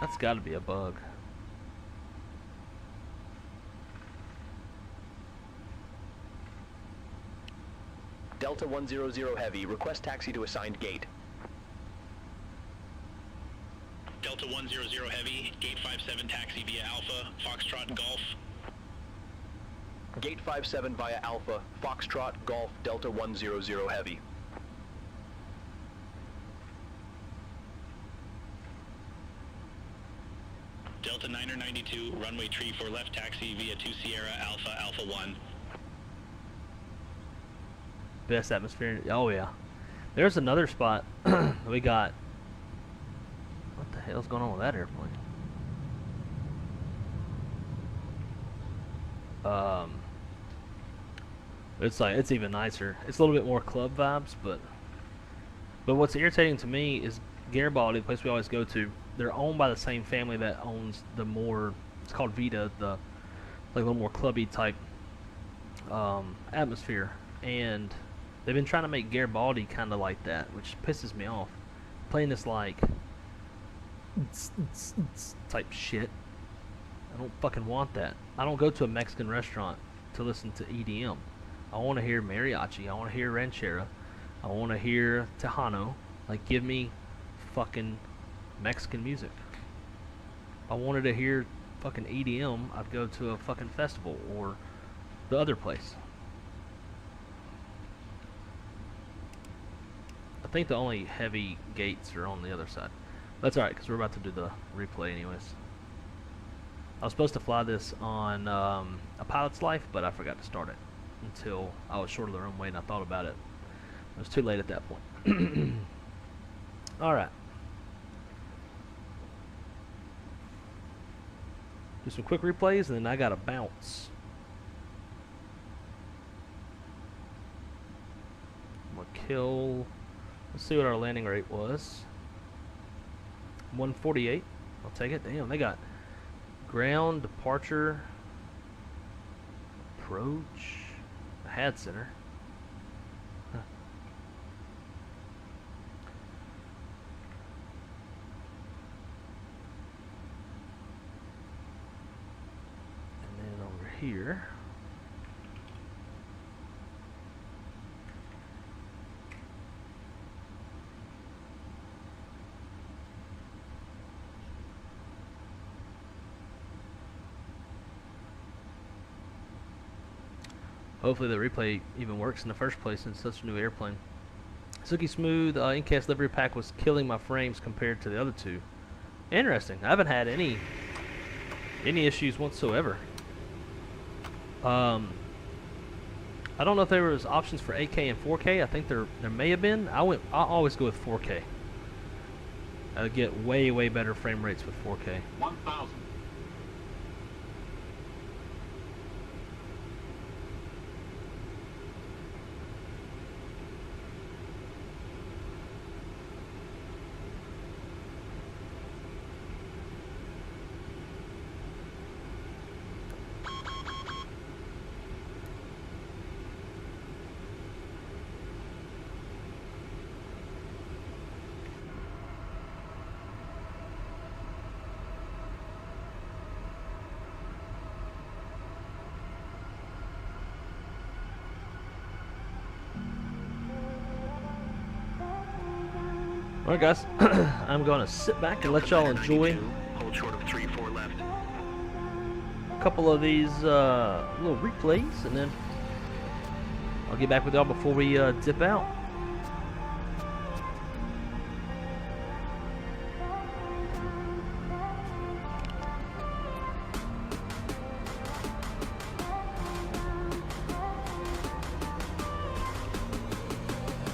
That's got to be a bug. Delta 100 Heavy, request taxi to assigned gate. Delta 100 Heavy, gate 57 taxi via Alpha, Foxtrot Golf. Gate 57 via Alpha, Foxtrot Golf, Delta 100 Heavy. Delta 992, runway tree for left taxi via 2 Sierra Alpha, Alpha 1. Best atmosphere. Oh yeah. There's another spot we got. What the hell's going on with that airplane? It's even nicer. It's a little bit more club vibes, but what's irritating to me is Garibaldi, the place we always go to. They're owned by the same family that owns the more It's called Vita, the like a little more clubby type atmosphere, and they've been trying to make Garibaldi kind of like that, which pisses me off. Playing this like type shit. I don't fucking want that. I don't go to a Mexican restaurant to listen to EDM. I want to hear mariachi. I want to hear ranchera. I want to hear Tejano. Like, give me fucking Mexican music. If I wanted to hear fucking EDM, I'd go to a fucking festival or the other place. I think the only heavy gates are on the other side. That's alright, because we're about to do the replay anyways. I was supposed to fly this on a pilot's life, but I forgot to start it until I was short of the runway and I thought about it. It was too late at that point. Alright. Do some quick replays and then I gotta bounce. I'm gonna kill. Let's see what our landing rate was. 148. I'll take it. Damn, they got ground, departure, approach, a had center. Huh. And then over here. Hopefully the replay even works in the first place since it's such a new airplane. Silky smooth in-cast livery pack was killing my frames compared to the other two. Interesting. I haven't had any issues whatsoever. I don't know if there was options for 8K and 4K. I think there may have been. I always go with 4K. I get way better frame rates with 4K. 1,000. Alright guys, I'm gonna sit back and let y'all enjoy Hold short of 3-4 left. a couple of these little replays, and then I'll get back with y'all before we dip out.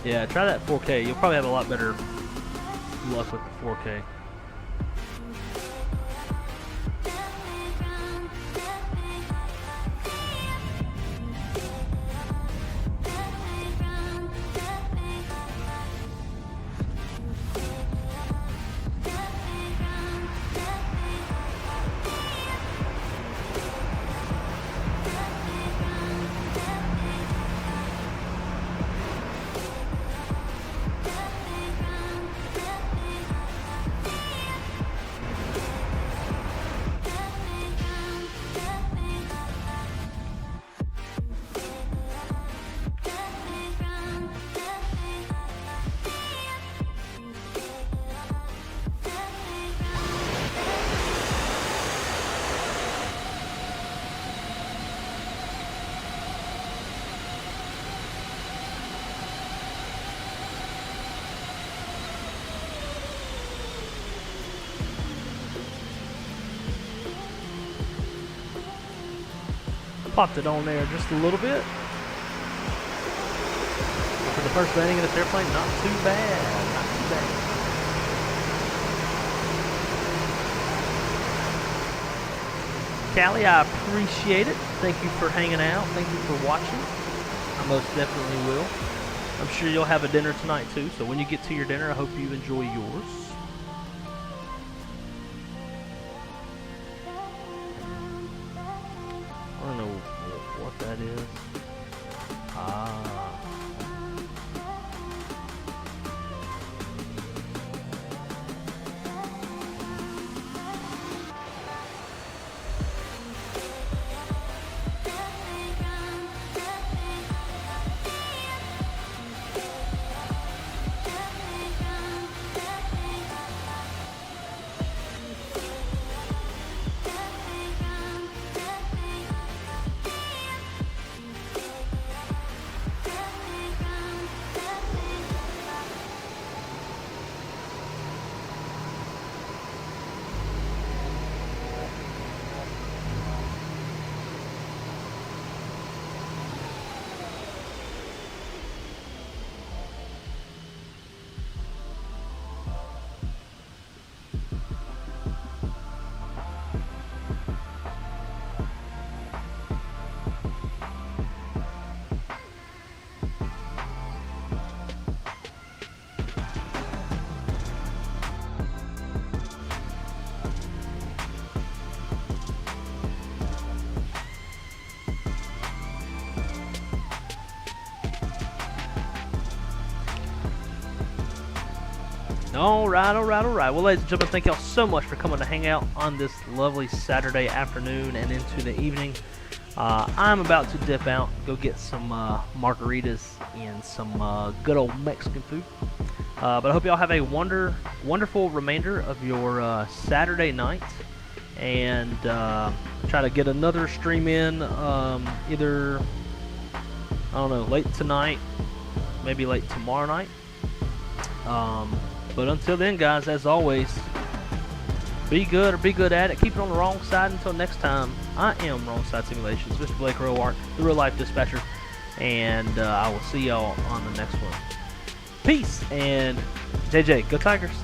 Yeah, try that 4K. You'll probably have a lot better luck with the 4K. Popped it on there just a little bit. For the first landing of this airplane, not too bad. Not too bad. Callie, I appreciate it. Thank you for hanging out. Thank you for watching. I most definitely will. I'm sure you'll have a dinner tonight too, so when you get to your dinner, I hope you enjoy yours. All right. Well, ladies and gentlemen, thank y'all so much for coming to hang out on this lovely Saturday afternoon and into the evening. I'm about to dip out, go get some margaritas and some good old Mexican food. But I hope y'all have a wonderful remainder of your Saturday night, and try to get another stream in either, I don't know, late tonight, maybe late tomorrow night. But until then, guys, as always, be good or be good at it. Keep it on the wrong side until next time. I am Wrong Side Simulations, Mr. Blake Rowart, the real life dispatcher, and I will see y'all on the next one. Peace, and JJ, go Tigers.